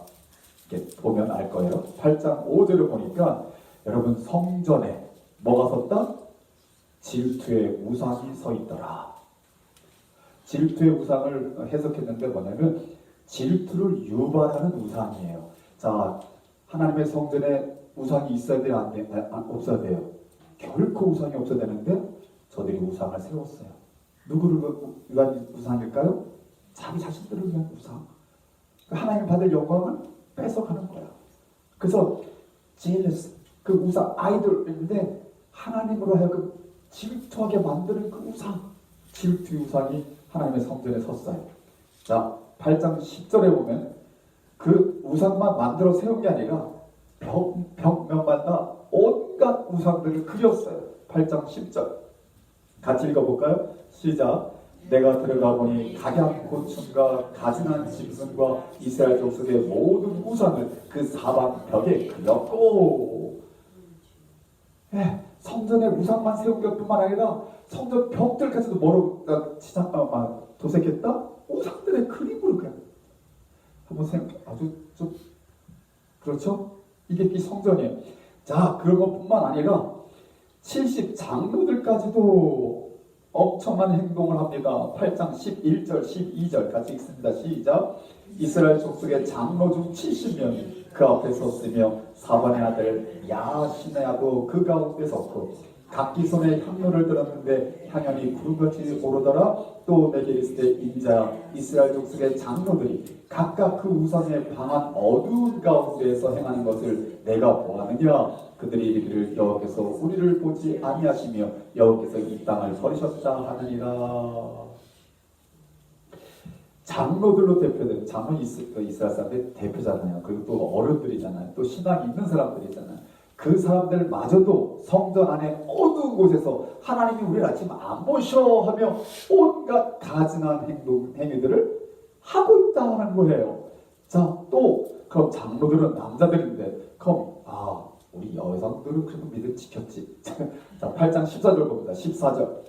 이렇게 보면 알 거예요. 8장 5절을 보니까 여러분 성전에 뭐가 섰다? 질투의 우상이 서 있더라. 질투의 우상을 해석했는데 뭐냐면 질투를 유발하는 우상이에요. 자, 하나님의 성전에 우상이 있어야 돼요? 없어야 돼요? 결코 우상이 없어야 되는데 저들이 우상을 세웠어요. 누구를 위한 우상일까요? 자기 자신들을 위한 우상. 하나님 받을 영광을 뺏어가는 거야. 그래서 제일레스, 그 우상 아이돌인데 하나님으로 하여금 질투하게 만드는 그 우상, 질투의 우상이 하나님의 성전에 섰어요. 자, 8장 10절에 보면 그 우상만 만들어 세운 게 아니라 벽면마다 온갖 우상들을 그렸어요. 8장 10절 같이 읽어볼까요? 시작. 내가 들여다보니 각양고춤과 가증한 짐승과 이스라엘 족속의 모든 우상을 그 사방 벽에 그렸고, 성전에 우상만 세운 것뿐만 아니라 성전 벽들까지도 뭐로 도색했다? 우상들의 그림으로 그려. 한번 아주 좀 그렇죠? 이게 이 성전이에요. 자, 그런 것뿐만 아니라 70 장로들까지도 엄청난 행동을 합니다. 8장 11절 12절 같이 읽습니다. 시작. 이스라엘 족속의 장로 중 70명이 그 앞에 섰으며 사반의 아들 야시나야도 그 가운데 섰고 각기 손에 향로를 들었는데 향연이 구름같이 오르더라. 또 내게 이르시되 인자야 이스라엘 족속의 장로들이 각각 그 우상에 방한 어두운 가운데에서 행하는 것을 내가 보았느냐. 그들이 이르기를 여호와께서 우리를 보지 아니하시며 여호와께서 이 땅을 버리셨다 하느니라. 장로들로 대표되는 장로 이스라엘 사람들의 대표잖아요. 그리고 또 어른들이잖아요. 또 신앙이 있는 사람들이잖아요. 그 사람들마저도 성전 안에 어두운 곳에서 하나님이 우리를 아침 안 보셔 하며 온갖 가증한 행위들을 하고 있다는 거예요. 자, 또 그럼 장로들은 남자들인데 그럼 우리 여성들은 그래도 믿음 지켰지. 자, 8장 14절 봅니다. 14절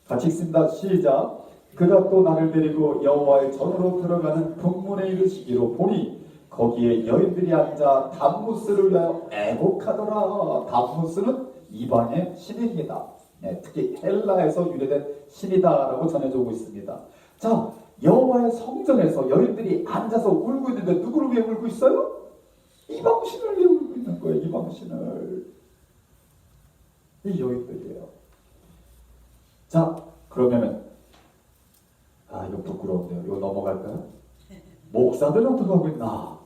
같이 읽습니다. 시작. 그가 또 나를 데리고 여호와의 전으로 들어가는 북문에 이르시기로 보니 거기에 여인들이 앉아 담무스를 위하여 애곡하더라. 담무스는 이방의 신입니다. 특히 헬라에서 유래된 신이다라고 전해져 오고 있습니다. 자, 여호와의 성전에서 여인들이 앉아서 울고 있는데 누구를 위해 울고 있어요? 이방신을 위해 울고 있는 거예요. 이방신을. 이 여인들이에요. 자, 그러면은 이거 부끄러운데요. 이거 넘어갈까요? 목사들은 어떻게 하고 있나?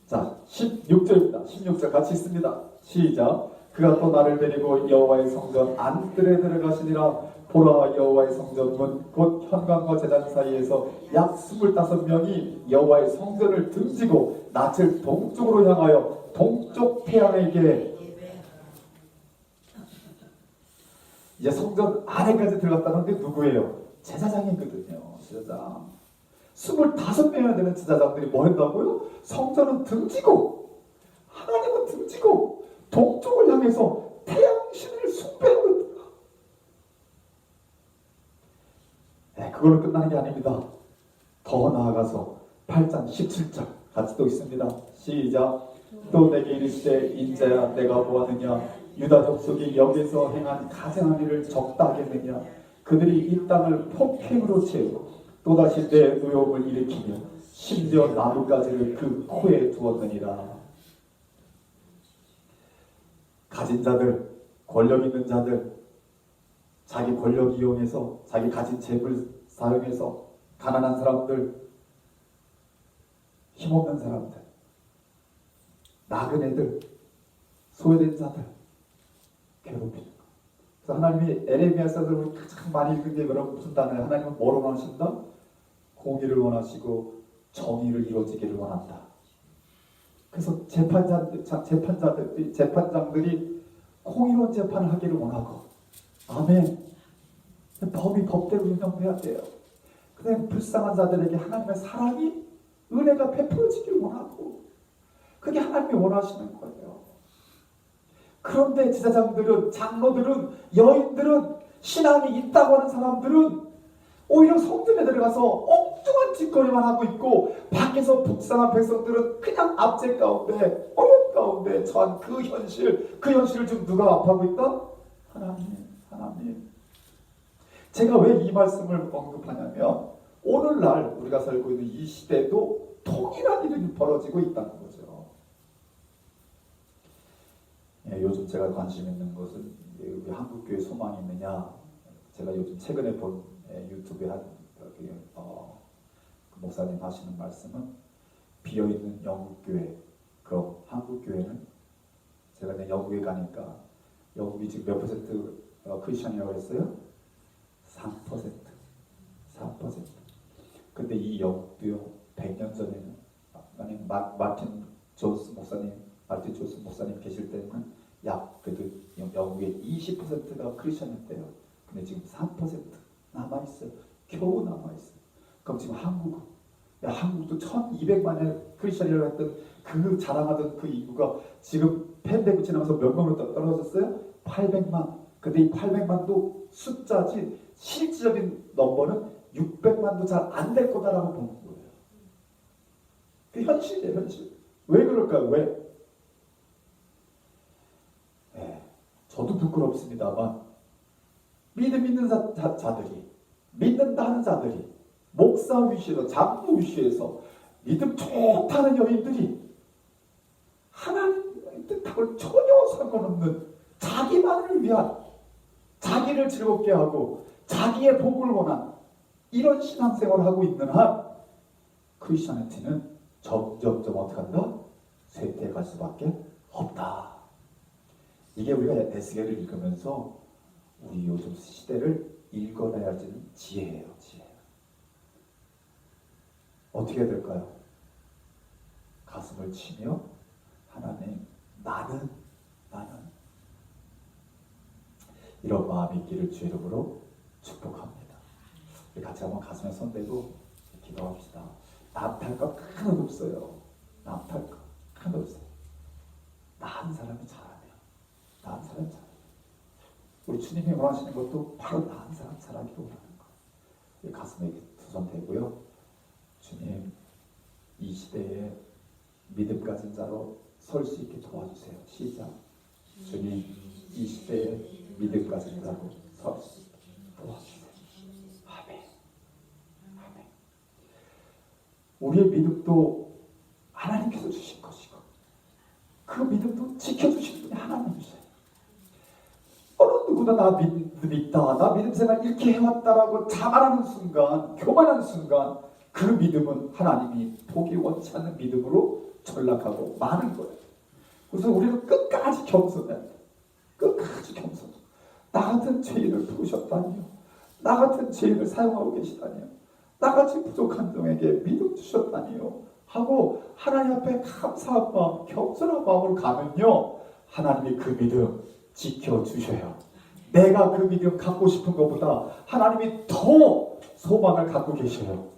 자, 16절입니다. 16절 같이 있습니다. 시작. 그가 또 나를 데리고 여호와의 성전 안뜰에 들어가시니라. 보라, 여호와의 성전 문 곧 현관과 제단 사이에서 약 25명이 여호와의 성전을 등지고 낯을 동쪽으로 향하여 동쪽 태양에게. 이제 성전 안에까지 들어갔다는 게 누구예요? 제사장이거든요. 제사장. 25명이나 되는 제사장들이 뭐 했다고요? 성전은 등지고 하나님은 등지고 동쪽을 향해서 태양신을 숭배하고 있다. 그걸로 끝나는 게 아닙니다. 더 나아가서 8장 17절 같이 또 있습니다. 시작. 또 내게 이르시되 인자야 내가 보았느냐 유다 족속이 여기서 행한 가증한 일을 적다 하겠느냐. 그들이 이 땅을 폭행으로 채우고 또다시 내 의욕을 일으키며 심지어 나뭇가지를 그 코에 두었느니라. 가진 자들, 권력 있는 자들, 자기 권력 이용해서 자기 가진 재물 사용해서 가난한 사람들, 힘없는 사람들, 나그네들, 소외된 자들 괴롭히는 거. 그래서 하나님이 에레미야서를 가장 많이 읽은 게 무슨 단어예요? 하나님은 뭘 원하신다? 공의를 원하시고 정의를 이루어지기를 원한다. 그래서 재판장들이 공의로운 재판을 하기를 원하고, 아멘. 법이 법대로 운영돼야 돼요. 그다음에 불쌍한 자들에게 하나님의 사랑이 은혜가 베풀어지기를 원하고, 그게 하나님이 원하시는 거예요. 그런데 제사장들은, 장로들은, 여인들은, 신앙이 있다고 하는 사람들은 오히려 성전에 들어가서 엉뚱한 짓거리만 하고 있고, 밖에서 불쌍한 백성들은 그냥 압제 가운데, 어려움 가운데 처한 그 현실을 지금 누가 압하고 있다? 하나님. 제가 왜 이 말씀을 언급하냐면, 오늘날 우리가 살고 있는 이 시대도 통일한 일이 벌어지고 있다는 거죠. 요즘 제가 관심 있는 것은 우리 한국교회 소망이 있느냐. 제가 요즘 최근에 본 유튜브에 그 목사님 하시는 말씀은, 비어있는 영국교회, 그럼 한국교회는, 제가 이제 영국에 가니까 영국이 지금 몇 퍼센트 크리스천이라고 했어요? 3%. 근데 이 영국도요, 100년 전에는, 마틴 존스 목사님 계실 때는 그래도 영국의 20%가 크리스천이었대요. 근데 지금 3% 남아있어요. 겨우 남아있어요. 그럼 지금 한국도 1200만의 크리스천이라고 했던 그 자랑하던 그 인구가 지금 팬데믹 지나면서 몇 명으로 떨어졌어요? 800만. 근데 이 800만도 숫자지 실질적인 넘버는 600만도 잘 안 될 거다라고 보는 거예요. 그 현실이에요, 현실. 왜 그럴까요? 왜? 저도 부끄럽습니다만, 믿음 있는 자들이, 믿는다 하는 자들이, 목사 위시에서, 장로 위시에서 믿음 좋다는 여인들이 하나님의 뜻하고 전혀 상관없는 자기만을 위한, 자기를 즐겁게 하고 자기의 복을 원한 이런 신앙생활을 하고 있는 한 크리스천리티는 점점점 어떻게 한다? 쇠퇴할 수밖에 없다. 이게 우리가 에스겔을 읽으면서 우리 요즘 시대를 읽어내야 할 지혜예요. 지혜. 어떻게 해야 될까요? 가슴을 치며 하나님, 나는 이런 마음이 있기를 주의 이름으로 축복합니다. 우리 같이 한번 가슴에 손 대고 기도합시다. 남 탈 것 하나도 없어요. 남 탈 것 하나도 없어요. 나 한 사람이 잘하면, 나 한 사람이 잘하면, 우리 주님이 원하시는 것도 바로 나 한 사람 잘하기를 원하는 거. 우리 가슴에 두 손 대고요. 주님, 이 시대에 믿음 가진 자로 설 수 있게 도와주세요. 시작. 주님, 이 시대에 믿음 가진 자로 설 수 있게 도와주세요. 아멘. 아멘. 우리의 믿음도 하나님께서 주신 것이고 그 믿음도 지켜주신 분이 하나님이세요. 어느 누구나 나 믿음 있다, 나 믿음 생활 이렇게 해왔다라고 자만하는 순간, 교만하는 순간 그 믿음은 하나님이 보기 원치 않는 믿음으로 전락하고 마는 거예요. 그래서 우리는 끝까지 겸손해야 돼. 끝까지 겸손. 나 같은 죄인을 부르셨다니요. 나 같은 죄인을 사용하고 계시다니요. 나같이 부족한 종에게 믿음 주셨다니요. 하고 하나님 앞에 감사한 마음, 겸손한 마음으로 가면요. 하나님이 그 믿음 지켜주셔요. 내가 그 믿음 갖고 싶은 것보다 하나님이 더 소망을 갖고 계셔요.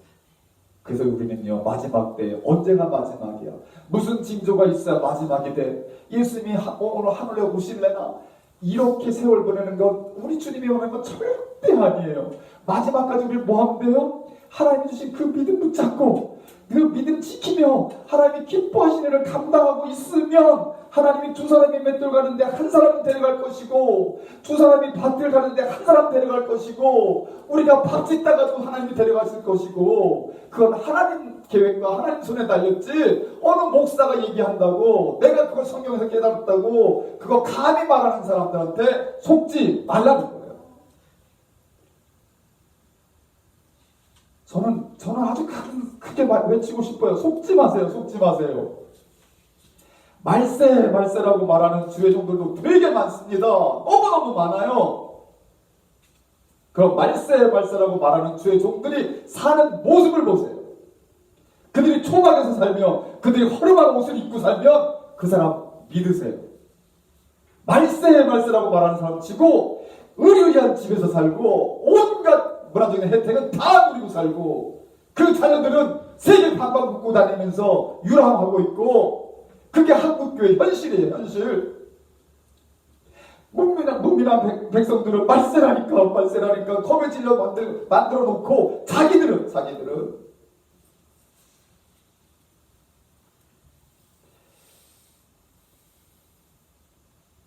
그래서 우리는요, 마지막 때, 언제가 마지막이야? 무슨 징조가 있어야 마지막이 돼? 예수님이 오늘 하늘에 오실래나? 이렇게 세월 보내는 건 우리 주님이 원하는 건 절대 아니에요. 마지막까지 우리 뭐 하면 돼요? 하나님이 주신 그 믿음 붙잡고 그 믿음 지키며 하나님이 기뻐하시는 일을 감당하고 있으면 하나님이 두 사람이 맷돌 가는데 한 사람은 데려갈 것이고 두 사람이 밭을 가는데 한 사람 데려갈 것이고 우리가 밥 짓다가도 하나님이 데려갔을 것이고 그건 하나님 계획과 하나님 손에 달렸지 어느 목사가 얘기한다고 내가 그걸 성경에서 깨달았다고 그거 감히 말하는 사람들한테 속지 말라는 거예요. 저는 아주 크게 외치고 싶어요. 속지 마세요. 속지 마세요. 말세라고 말하는 주의 종들도 되게 많습니다. 너무너무 많아요. 그럼 말세라고 말하는 주의 종들이 사는 모습을 보세요. 그들이 초막에서 살며 그들이 허름한 옷을 입고 살면 그 사람 믿으세요. 말세라고 말하는 사람 치고 의리의리한 집에서 살고 온갖 문화적인 혜택은 다 누리고 살고 그 자녀들은 세계 방방 붙고 다니면서 유랑하고 있고 그게 한국교회 현실이에요. 현실. 문민한 백성들은 말세라니까 겁에 질러 만들어 놓고 자기들은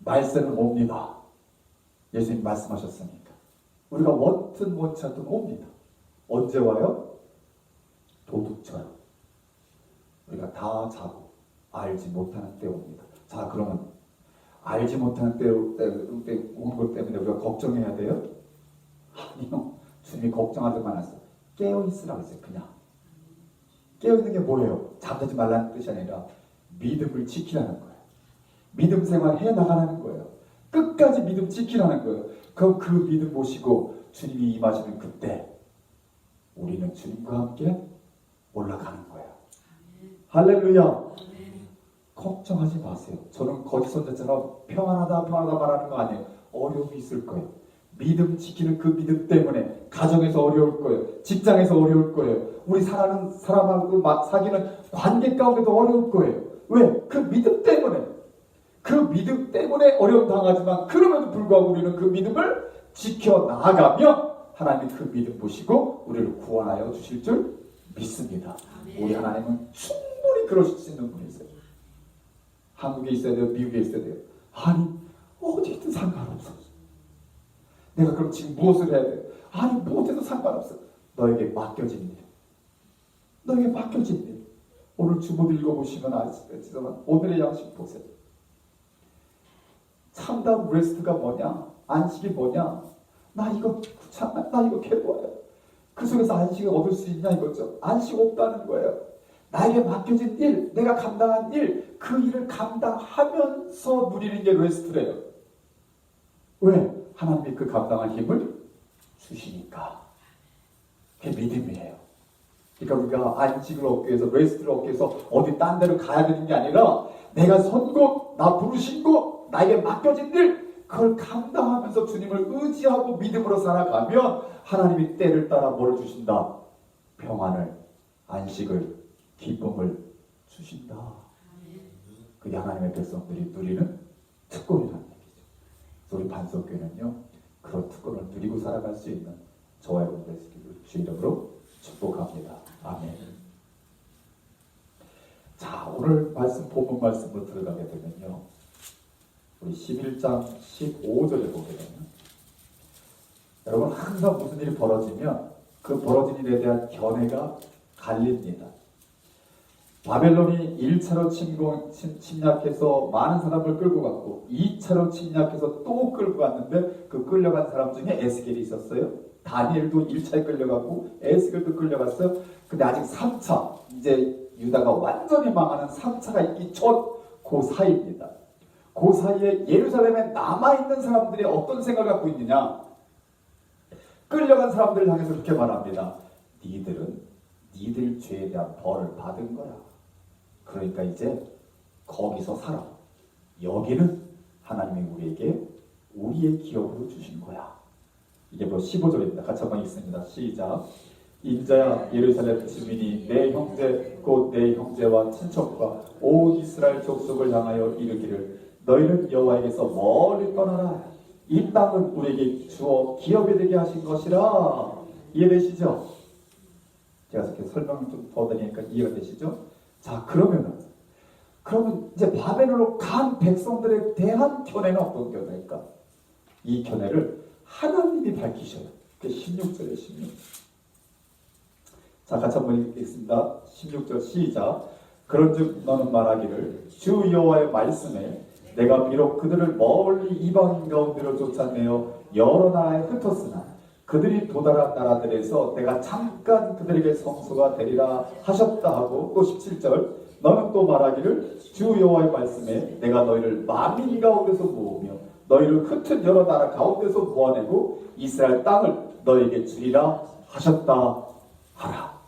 말세는 옵니다. 예수님 말씀하셨으니까 우리가 원든 원치 않든 옵니다. 언제 와요? 도둑처럼 우리가 다 자고 알지 못하는 때 옵니다. 자, 그러면 알지 못하는 때 오는 것 때문에 우리가 걱정해야 돼요? 아니요. 주님이 걱정하지 말았어요. 깨어있으라고 했어요. 그냥 깨어있는 게 뭐예요? 잠자지 말라는 뜻이 아니라 믿음을 지키라는 거예요. 믿음 생활 해나가라는 거예요. 끝까지 믿음 지키라는 거예요. 그럼 그 믿음 보시고 주님이 임하시는 그때 우리는 주님과 함께 올라가는 거예요. 할렐루야. 걱정하지 마세요. 저는 거짓 선자처럼 평안하다 말하는 거 아니에요. 어려움이 있을 거예요. 믿음 지키는 그 믿음 때문에 가정에서 어려울 거예요. 직장에서 어려울 거예요. 우리 사랑하는 사람하고 사귀는 관계 가운데도 어려울 거예요. 왜? 그 믿음 때문에. 그 믿음 때문에 어려움 당하지만 그럼에도 불구하고 우리는 그 믿음을 지켜나가며 하나님이 그 믿음 보시고 우리를 구원하여 주실 줄 믿습니다. 우리 하나님은 충분히 그러실 수 있는 분이세요. 한국에 있어야 돼요? 미국에 있어야 돼요? 아니 어디든 상관없어. 내가 그럼 지금 무엇을 해야 돼요? 아니 무엇해도 상관없어. 너에게 맡겨진 일. 너에게 맡겨진 일. 오늘 주보도 읽어보시면 아시겠지만 오늘의 양식 보세요. 참담 레스트가 뭐냐? 안식이 뭐냐? 나 이거 귀찮아. 나 이거 괴로워요. 그 속에서 안식을 얻을 수 있냐 이거죠. 안식 없다는 거예요. 나에게 맡겨진 일, 내가 감당한 일, 그 일을 감당하면서 누리는 게 레스트래요. 왜? 하나님이 그 감당할 힘을 주시니까. 그게 믿음이에요. 그러니까 우리가 안식을 얻기 위해서, 레스트를 얻기 위해서 어디 딴 데로 가야 되는 게 아니라 내가 선 곳, 나 부르신 곳, 나에게 맡겨진 일, 그걸 감당하면서 주님을 의지하고 믿음으로 살아가면 하나님이 때를 따라 뭘 주신다? 평안을, 안식을, 기쁨을 주신다. 그게 하나님의 백성들이 누리는 특권이라는 얘기죠. 우리 반석교회는요, 그런 특권을 누리고 살아갈 수 있는 저와 여러분 되시기를 주 이름으로 축복합니다. 아멘. 자, 오늘 말씀, 본문 말씀으로 들어가게 되면요, 우리 11장 15절에 보게 되면, 여러분 항상 무슨 일이 벌어지면 그 벌어진 일에 대한 견해가 갈립니다. 바벨론이 1차로 침략해서 많은 사람을 끌고 갔고 2차로 침략해서 또 끌고 갔는데 그 끌려간 사람 중에 에스겔이 있었어요. 다니엘도 1차에 끌려가고 에스겔도 끌려갔어요. 근데 아직 3차, 이제 유다가 완전히 망하는 3차가 있기 전 그 사이입니다. 그 사이에 예루살렘에 남아있는 사람들이 어떤 생각을 갖고 있느냐, 끌려간 사람들을 향해서 그렇게 말합니다. 니들은 니들 죄에 대한 벌을 받은 거야. 그러니까 이제 거기서 살아. 여기는 하나님이 우리에게 우리의 기업으로 주신 거야. 이게 뭐 15절입니다. 같이 한번 읽습니다. 시작. 인자야 예루살렘 주민이 내 형제 곧 내 형제와 친척과 온 이스라엘 족속을 향하여 이르기를 너희는 여호와에게서 멀리 떠나라. 이 땅은 우리에게 주어 기업이 되게 하신 것이라. 이해되시죠? 제가 이렇게 설명을 좀 더 드리니까 이해가 되시죠? 자, 그러면 이제 바벨론으로 간 백성들에 대한 견해는 어떤 견해일까? 이 견해를 하나님이 밝히셔요. 그게 16절에 16. 자, 같이 한번 읽겠습니다. 16절 시작. 그런즉 너는 말하기를 주 여호와의 말씀에 내가 비록 그들을 멀리 이방인 가운데로 쫓아내어 여러 나라에 흩었으나 그들이 도달한 나라들에서 내가 잠깐 그들에게 성소가 되리라 하셨다 하고, 또 17절 너는 또 말하기를 주 여호와의 말씀에 내가 너희를 만민 가운데서 모으며 너희를 흩은 여러 나라 가운데서 모아내고 이스라엘 땅을 너희에게 주리라 하셨다 하라.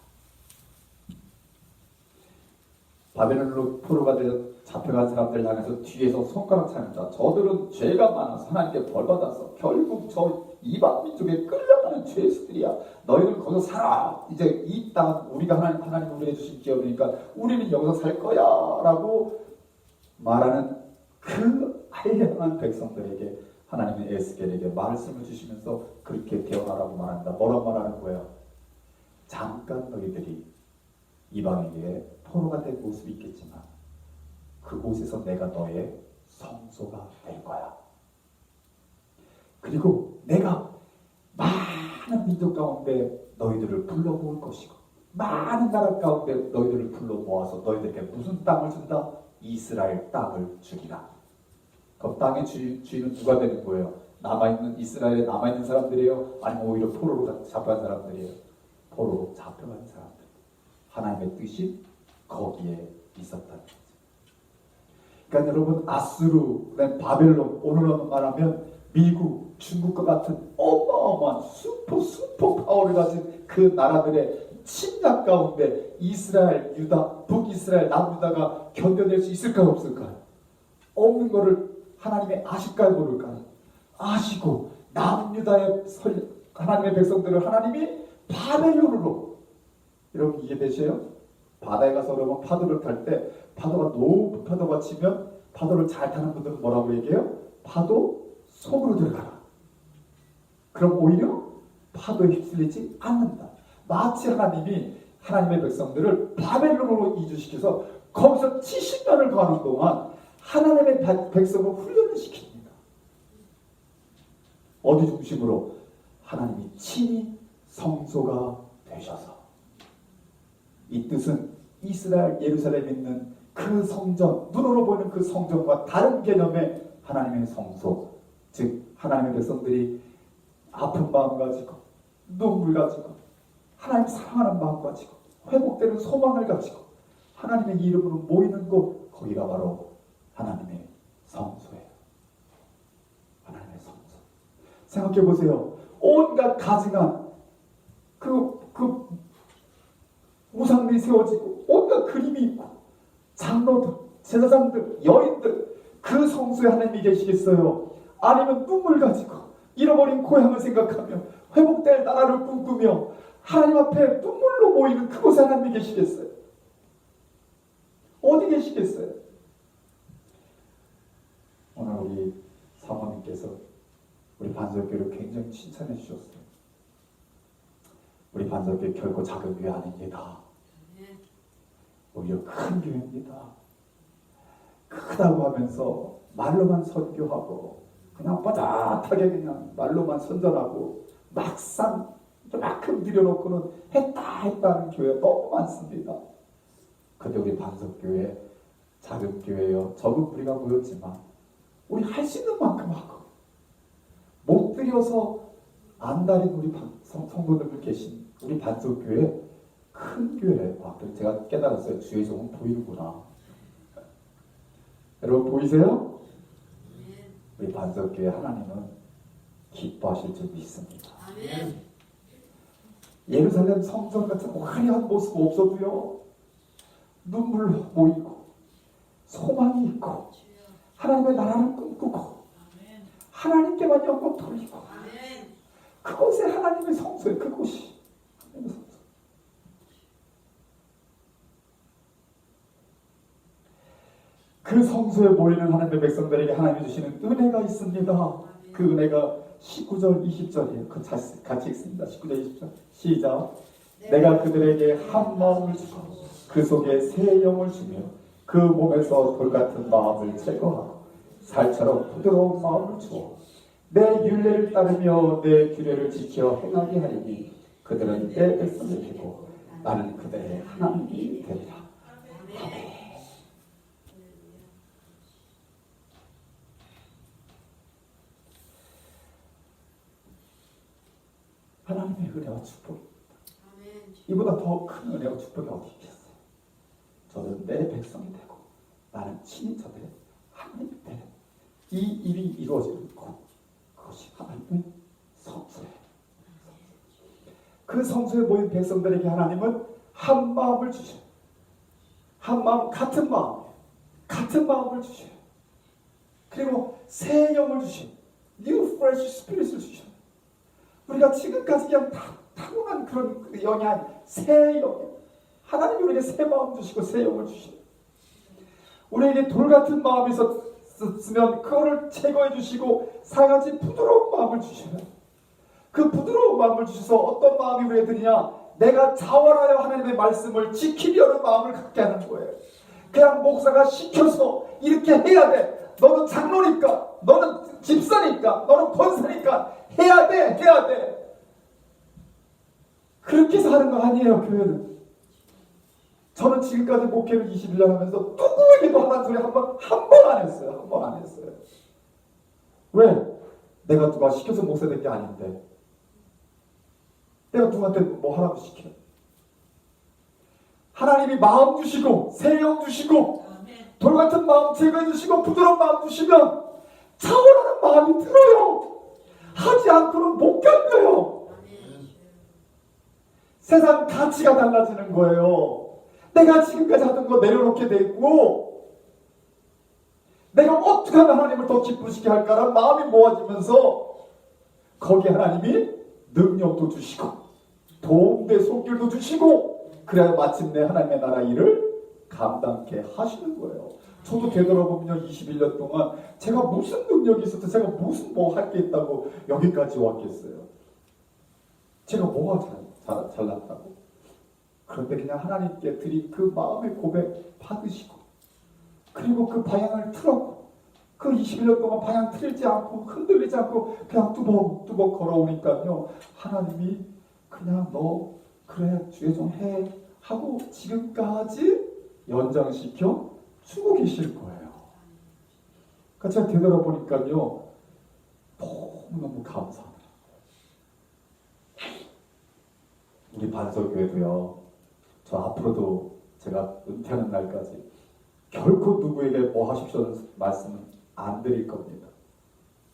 바벨론으로 포로가 되어 잡혀간 사람들 향해서 뒤에서 손가락 차는다. 저들은 죄가 많아서 하나님께 벌받아서 결국 저 이방 민족에 끌려가는 죄수들이야. 너희는 거기서 살아. 이제 이 땅 우리가 하나님 우리에게 주신 기업이니까 우리는 여기서 살 거야 라고 말하는 그 알량한 백성들에게 하나님은 에스겔에게 말씀을 주시면서 그렇게 대언하라고 말한다. 뭐라고 말하는 거예요? 잠깐 너희들이 이방에게 포로가 된 모습이 있겠지만 그곳에서 내가 너의 성소가 될 거야. 그리고 내가 많은 민족 가운데 너희들을 불러 모을 것이고 많은 나라 가운데 너희들을 불러 모아서 너희들에게 무슨 땅을 준다? 이스라엘 땅을 주리라. 그럼 땅의 주인은 누가 되는 거예요? 남아있는 이스라엘에 남아있는 사람들이에요? 아니면 오히려 포로로 잡혀간 사람들이에요? 포로로 잡혀간 사람들. 하나님의 뜻이 거기에 있었다는 거죠. 그러니까 여러분, 아수르, 그다음에 바벨론, 오늘로 말하면 미국, 중국과 같은 어마어마한 슈퍼 파워를 가진 그 나라들의 침략 가운데 이스라엘, 유다, 북이스라엘, 남유다가 견뎌낼 수 있을까요, 없을까요? 없는 거를 하나님이 아실까요, 모를까요? 아시고 남유다의 하나님의 백성들을 하나님이 바벨론으로, 여러분 이해되세요? 바다에 가서 여러분 파도를 탈 때 파도가 높은 파도가 치면 파도를 잘 타는 분들은 뭐라고 얘기해요? 파도 속으로 들어가라. 그럼 오히려 파도에 휩쓸리지 않는다. 마치 하나님이 하나님의 백성들을 바벨론으로 이주시켜서 거기서 70년을 가는 동안 하나님의 백성을 훈련을 시킵니다. 어디 중심으로? 하나님이 친히 성소가 되셔서. 이 뜻은 이스라엘 예루살렘에 있는 그 성전, 눈으로 보이는 그 성전과 다른 개념의 하나님의 성소, 즉 하나님의 백성들이 아픈 마음 가지고 눈물 가지고 하나님 사랑하는 마음 가지고 회복되는 소망을 가지고 하나님의 이름으로 모이는 곳, 거기가 바로 하나님의 성소예요. 하나님의 성소. 생각해 보세요. 온갖 가증한 그 우상들이 세워지고 온갖 그림이 있고 장로들, 제사장들, 여인들, 그 성소에 하나님이 계시겠어요? 아니면 눈물 가지고 잃어버린 고향을 생각하며 회복될 나라를 꿈꾸며 하나님 앞에 눈물로 모이는 그곳에 하나님이 계시겠어요? 어디 계시겠어요? 오늘 우리 사모님께서 우리 반석교를 굉장히 칭찬해 주셨어요. 우리 반석교 결코 작은 교회 아닙니다. 오히려 큰 교회입니다. 크다고 하면서 말로만 선교하고 그냥 뻗앗하게 그냥 말로만 선전하고 막상 이만큼 들여놓고는 했다는 교회가 너무 많습니다. 근데 우리 반석교회 작은 교회요, 적은 무리가 모였지만 우리 할 수 있는 만큼 하고 못 들여서 안달인 우리 성도들 계신 우리 반석교회 큰 교회. 제가 깨달았어요. 주의 종은 보이는구나. 여러분 보이세요? 우리 반석교회 하나님은 기뻐하실 줄 믿습니다. 예루살렘 성전 같은 화려한 모습 없어도요, 눈물로 모이고 소망이 있고 하나님의 나라를 꿈꾸고 하나님께만 영광 돌리고 그곳에 하나님의 성소에 그곳이 하나님의 성소. 그 성소에 모이는 하나님의 백성들에게 하나님이 주시는 은혜가 있습니다. 그 은혜가 19절 20절이에요. 같이 읽습니다. 19절 20절 시작. 내가 그들에게 한 마음을 주고 그 속에 새 영을 주며 그 몸에서 돌같은 마음을 제거하고 살처럼 부드러운 마음을 주어 내 율례를 따르며 내 규례를 지켜 행하게 하리니 그들은 내 백성이 되고 나는 그들의 하나님이 되리라. 아멘. 하나님의 은혜와 축복입니다. 이보다 더 큰 은혜와 축복이 어디 있겠어요? 저는 내 백성이 되고 나는 친히 저들의 하나님이 되는 이 일이 이루어지는 곳, 그것이 하나님의 성소예요. 그 성소에 모인 백성들에게 하나님은 한 마음을 주셔요. 한 마음, 같은 마음을 주셔요. 그리고 새 영을 주셔요. New fresh spirit을 주셔요. 우리가 지금까지 그냥 타고난 그런 영이 아닌 새 영. 하나님이 우리에게 새 마음 주시고 새 영을 주셔요. 우리에게 돌 같은 마음이 있었으면 그거를 제거해 주시고 사가지 부드러운 마음을 주셔요. 그 부드러운 마음을 주셔서 어떤 마음이 우리에게 드느냐? 내가 자활하여 하나님의 말씀을 지키려는 마음을 갖게 하는 거예요. 그냥 목사가 시켜서 이렇게 해야 돼. 너는 장로니까, 너는 집사니까, 너는 권사니까 해야 돼. 그렇게 해서 하는 거 아니에요, 교회는. 저는 지금까지 목회를 21년 하면서 누구에게도 하라는 소리 한 번 안 했어요. 한 번 안 했어요. 왜? 내가 누가 시켜서 목사 된 게 아닌데. 내가 누구한테 뭐 하라고 시켜. 하나님이 마음 주시고 새 영 주시고 돌 같은 마음 제거해 주시고 부드러운 마음 주시면 차원하는 마음이 들어요. 하지 않고는 못 견뎌요. 세상 가치가 달라지는 거예요. 내가 지금까지 하던 거 내려놓게 돼 있고 내가 어떻게 하면 하나님을 더 기쁘시게 할까라는 마음이 모아지면서 거기에 하나님이 능력도 주시고 도움대 손길도 주시고 그래야 마침내 하나님의 나라 일을 감당케 하시는 거예요. 저도 되돌아보면 21년 동안 제가 무슨 능력이 있었고 제가 무슨 뭐 할 게 있다고 여기까지 왔겠어요. 제가 뭐가 잘났다고. 그런데 그냥 하나님께 드린 그 마음의 고백 받으시고 그리고 그 방향을 틀었고 그 21년 동안 방향 틀지 않고 흔들리지 않고 그냥 뚜벅뚜벅 걸어오니까요. 하나님이 그냥 너 그래 주의 좀 해 하고 지금까지 연장시켜 주고 계실 거예요. 제가 되돌아보니까요, 너무너무 감사하더라고요. 우리 반석교회도요, 저 앞으로도 제가 은퇴하는 날까지 결코 누구에게 뭐 하십시오는 말씀은 안 드릴 겁니다.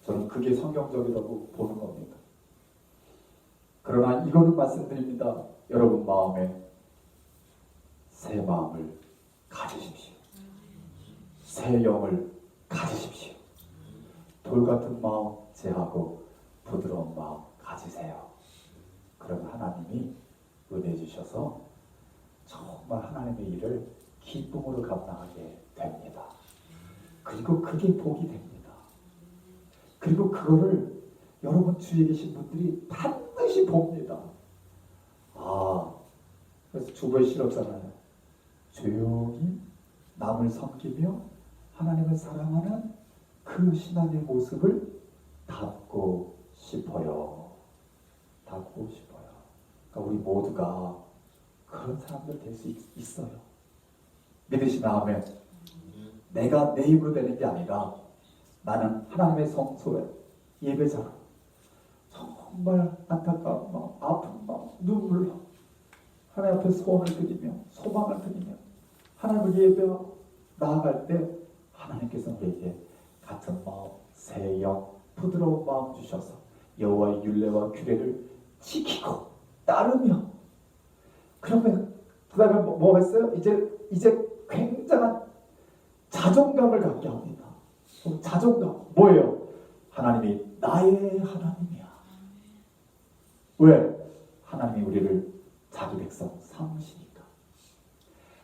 저는 그게 성경적이라고 보는 겁니다. 그러나 이거는 말씀드립니다. 여러분 마음에 새 마음을 가지십시오. 새 영을 가지십시오. 돌 같은 마음 제하고 부드러운 마음 가지세요. 그럼 하나님이 은혜 주셔서 정말 하나님의 일을 기쁨으로 감당하게 됩니다. 그리고 그게 복이 됩니다. 그리고 그거를 여러분 주위에 계신 분들이 반드시 봅니다. 그래서 주보에 실었잖아요. 조용히 남을 섬기며 하나님을 사랑하는 그 신앙의 모습을 담고 싶어요. 담고 싶어요. 그러니까 우리 모두가 그런 사람들 될 수 있어요. 믿으시면 아멘. 내가 내 입으로 되는 게 아니라 나는 하나님의 성소에 예배자로 정말 안타까운 마음, 아픈 마음, 눈물로 하나님 앞에 소원을 드리며 소망을 드리며 하나님을 예배하고 나아갈 때 하나님께서 우리에게 같은 마음, 새 영, 부드러운 마음 주셔서 여호와의 율례와 규례를 지키고 따르며, 그러면 그 다음에 뭐가 있어요? 이제 굉장한 자존감을 갖게 합니다. 자존감 뭐예요? 하나님이 나의 하나님이야. 왜? 하나님이 우리를 자기 백성 삼으시니까.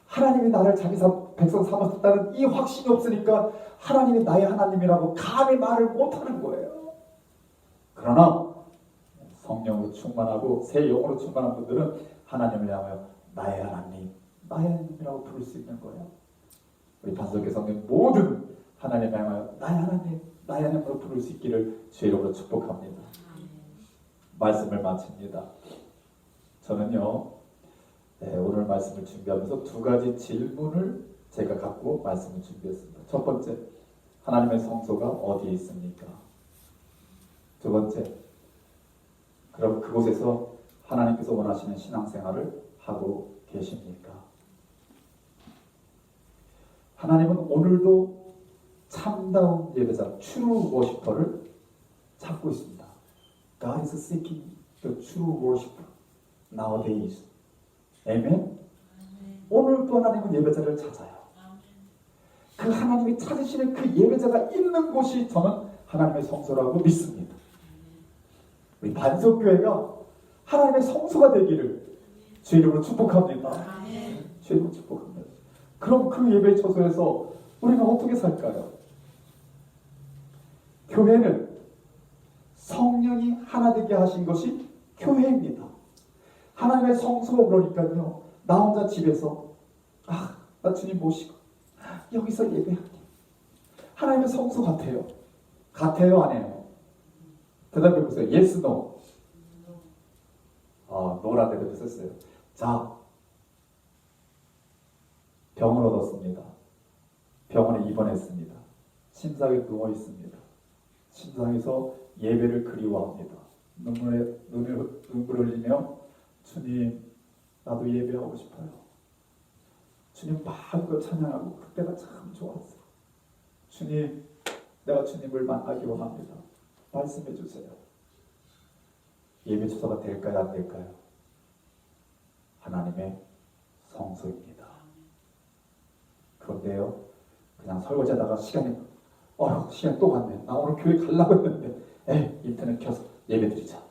하나님이 나를 자기 백성 삼았다는 이 확신이 없으니까 하나님이 나의 하나님이라고 감히 말을 못하는 거예요. 그러나 성령으로 충만하고 새 영으로 충만한 분들은 하나님을 향하여 나의 하나님, 나의 하나님이라고 부를 수 있는 거예요. 우리 반석의 성령 모든 하나님을 향하여 나의 하나님, 나의 하나님으로 부를 수 있기를 주의 이름으로 축복합니다. 말씀을 마칩니다. 저는요, 오늘 말씀을 준비하면서 두 가지 질문을 제가 갖고 말씀을 준비했습니다. 첫 번째, 하나님의 성소가 어디에 있습니까? 두 번째, 그럼 그곳에서 하나님께서 원하시는 신앙생활을 하고 계십니까? 하나님은 오늘도 참다운 예배자, true worshiper를 찾고 있습니다. God is seeking the true worshiper nowadays. 아멘. 오늘도 하나님은 예배자를 찾아요. 그 하나님이 찾으시는 그 예배자가 있는 곳이 저는 하나님의 성소라고 믿습니다. 우리 반석교회가 하나님의 성소가 되기를 주의 이름으로 축복합니다. 주의 이름으로 축복합니다. 그럼 그 예배 처소에서 우리는 어떻게 살까요? 교회는 성령이 하나 되게 하신 것이 교회입니다. 하나님의 성소가 그러니까요, 나 혼자 집에서 나 주님 모시고 여기서 예배할게. 하나님의 성소 같아요. 같아요, 안 해요? 대답해 보세요. Yes, no. 노라 대답했었어요. 자, 병을 얻었습니다. 병원에 입원했습니다. 침상에 누워 있습니다. 침상에서 예배를 그리워합니다. 눈물 흘리며 주님, 나도 예배하고 싶어요. 주님 마음껏 찬양하고 그때가 참 좋았어요. 주님, 내가 주님을 만나기 원합니다. 말씀해 주세요. 예배 처소가 될까요, 안 될까요? 하나님의 성소입니다. 그런데요, 그냥 설거지하다가 시간이 또 갔네. 나 오늘 교회 가려고 했는데 인터넷 켜서 예배 드리자.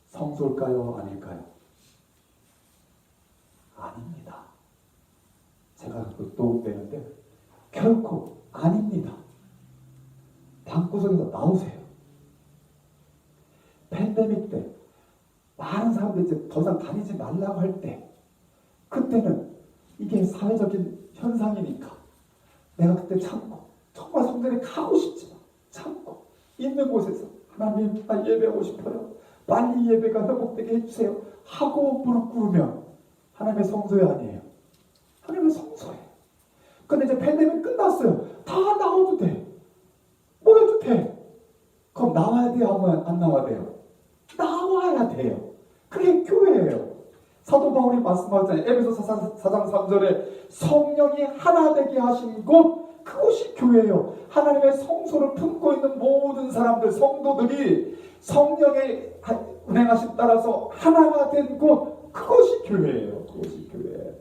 성소일까요, 아닐까요? 아닙니다. 제가 또 되는데 결코 아닙니다. 방구석에서 나오세요. 팬데믹 때 많은 사람들이 이제 더 이상 다니지 말라고 할 때, 그때는 이게 사회적인 현상이니까 내가 그때 참고, 정말 성전에 가고 싶지만 참고 있는 곳에서 하나님, 나 예배하고 싶어요. 빨리 예배가 회복되게 해주세요 하고 무릎 꿇으면 하나님의 성소에 아니에요. 하나님의 성소에. 근데 이제 팬데믹 끝났어요. 다 나와도 돼. 그럼 나와야 돼요? 하면 안 나와야 돼요? 나와야 돼요. 그게 교회예요. 사도 바울이 말씀하잖아요. 에베소 4장 3절에 성령이 하나 되게 하신 곳, 그곳이 교회예요. 하나님의 성소를 품고 있는 모든 사람들, 성도들이 성령의 운행하심 따라서 하나가 된 곳, 그것이 교회예요. 그것이 교회.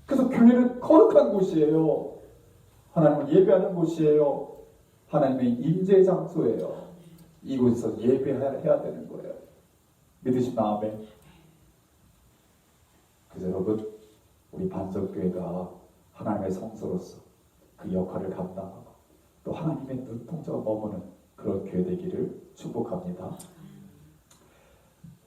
그래서 교회는 거룩한 곳이에요. 하나님을 예배하는 곳이에요. 하나님의 임재 장소예요. 이곳에서 예배해야 되는 거예요. 믿으시나? 아멘. 그래서 여러분, 우리 반석교회가 하나님의 성소로서 그 역할을 감당하고 또 하나님의 눈동자가 머무는 그런 교회 되기를 축복합니다.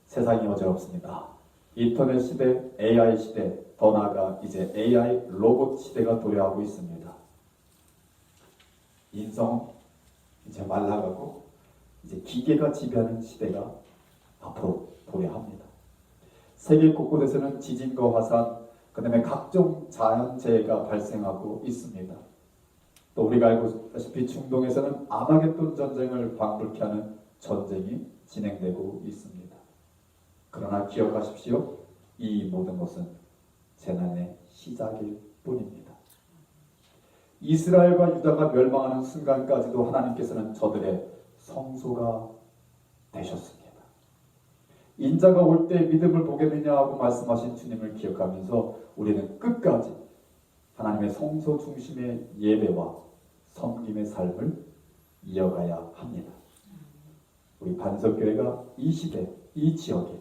세상이 어지럽습니다. 인터넷 시대, AI 시대, 더 나아가 이제 AI 로봇 시대가 도래하고 있습니다. 인성 이제 말라가고 이제 기계가 지배하는 시대가 앞으로 도래합니다. 세계 곳곳에서는 지진과 화산, 그 다음에 각종 자연재해가 발생하고 있습니다. 또 우리가 알고 있다시피 중동에서는 아마겟돈 전쟁을 방불케 하는 전쟁이 진행되고 있습니다. 그러나 기억하십시오. 이 모든 것은 재난의 시작일 뿐입니다. 이스라엘과 유다가 멸망하는 순간까지도 하나님께서는 저들의 성소가 되셨습니다. 인자가 올 때 믿음을 보겠느냐 하고 말씀하신 주님을 기억하면서 우리는 끝까지 하나님의 성소 중심의 예배와 섬김의 삶을 이어가야 합니다. 우리 반석교회가 이 시대, 이 지역에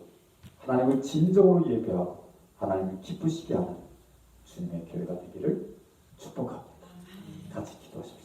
하나님을 진정으로 예배하고 하나님을 기쁘시게 하는 주님의 교회가 되기를 축복합니다. 같이 기도하십시오.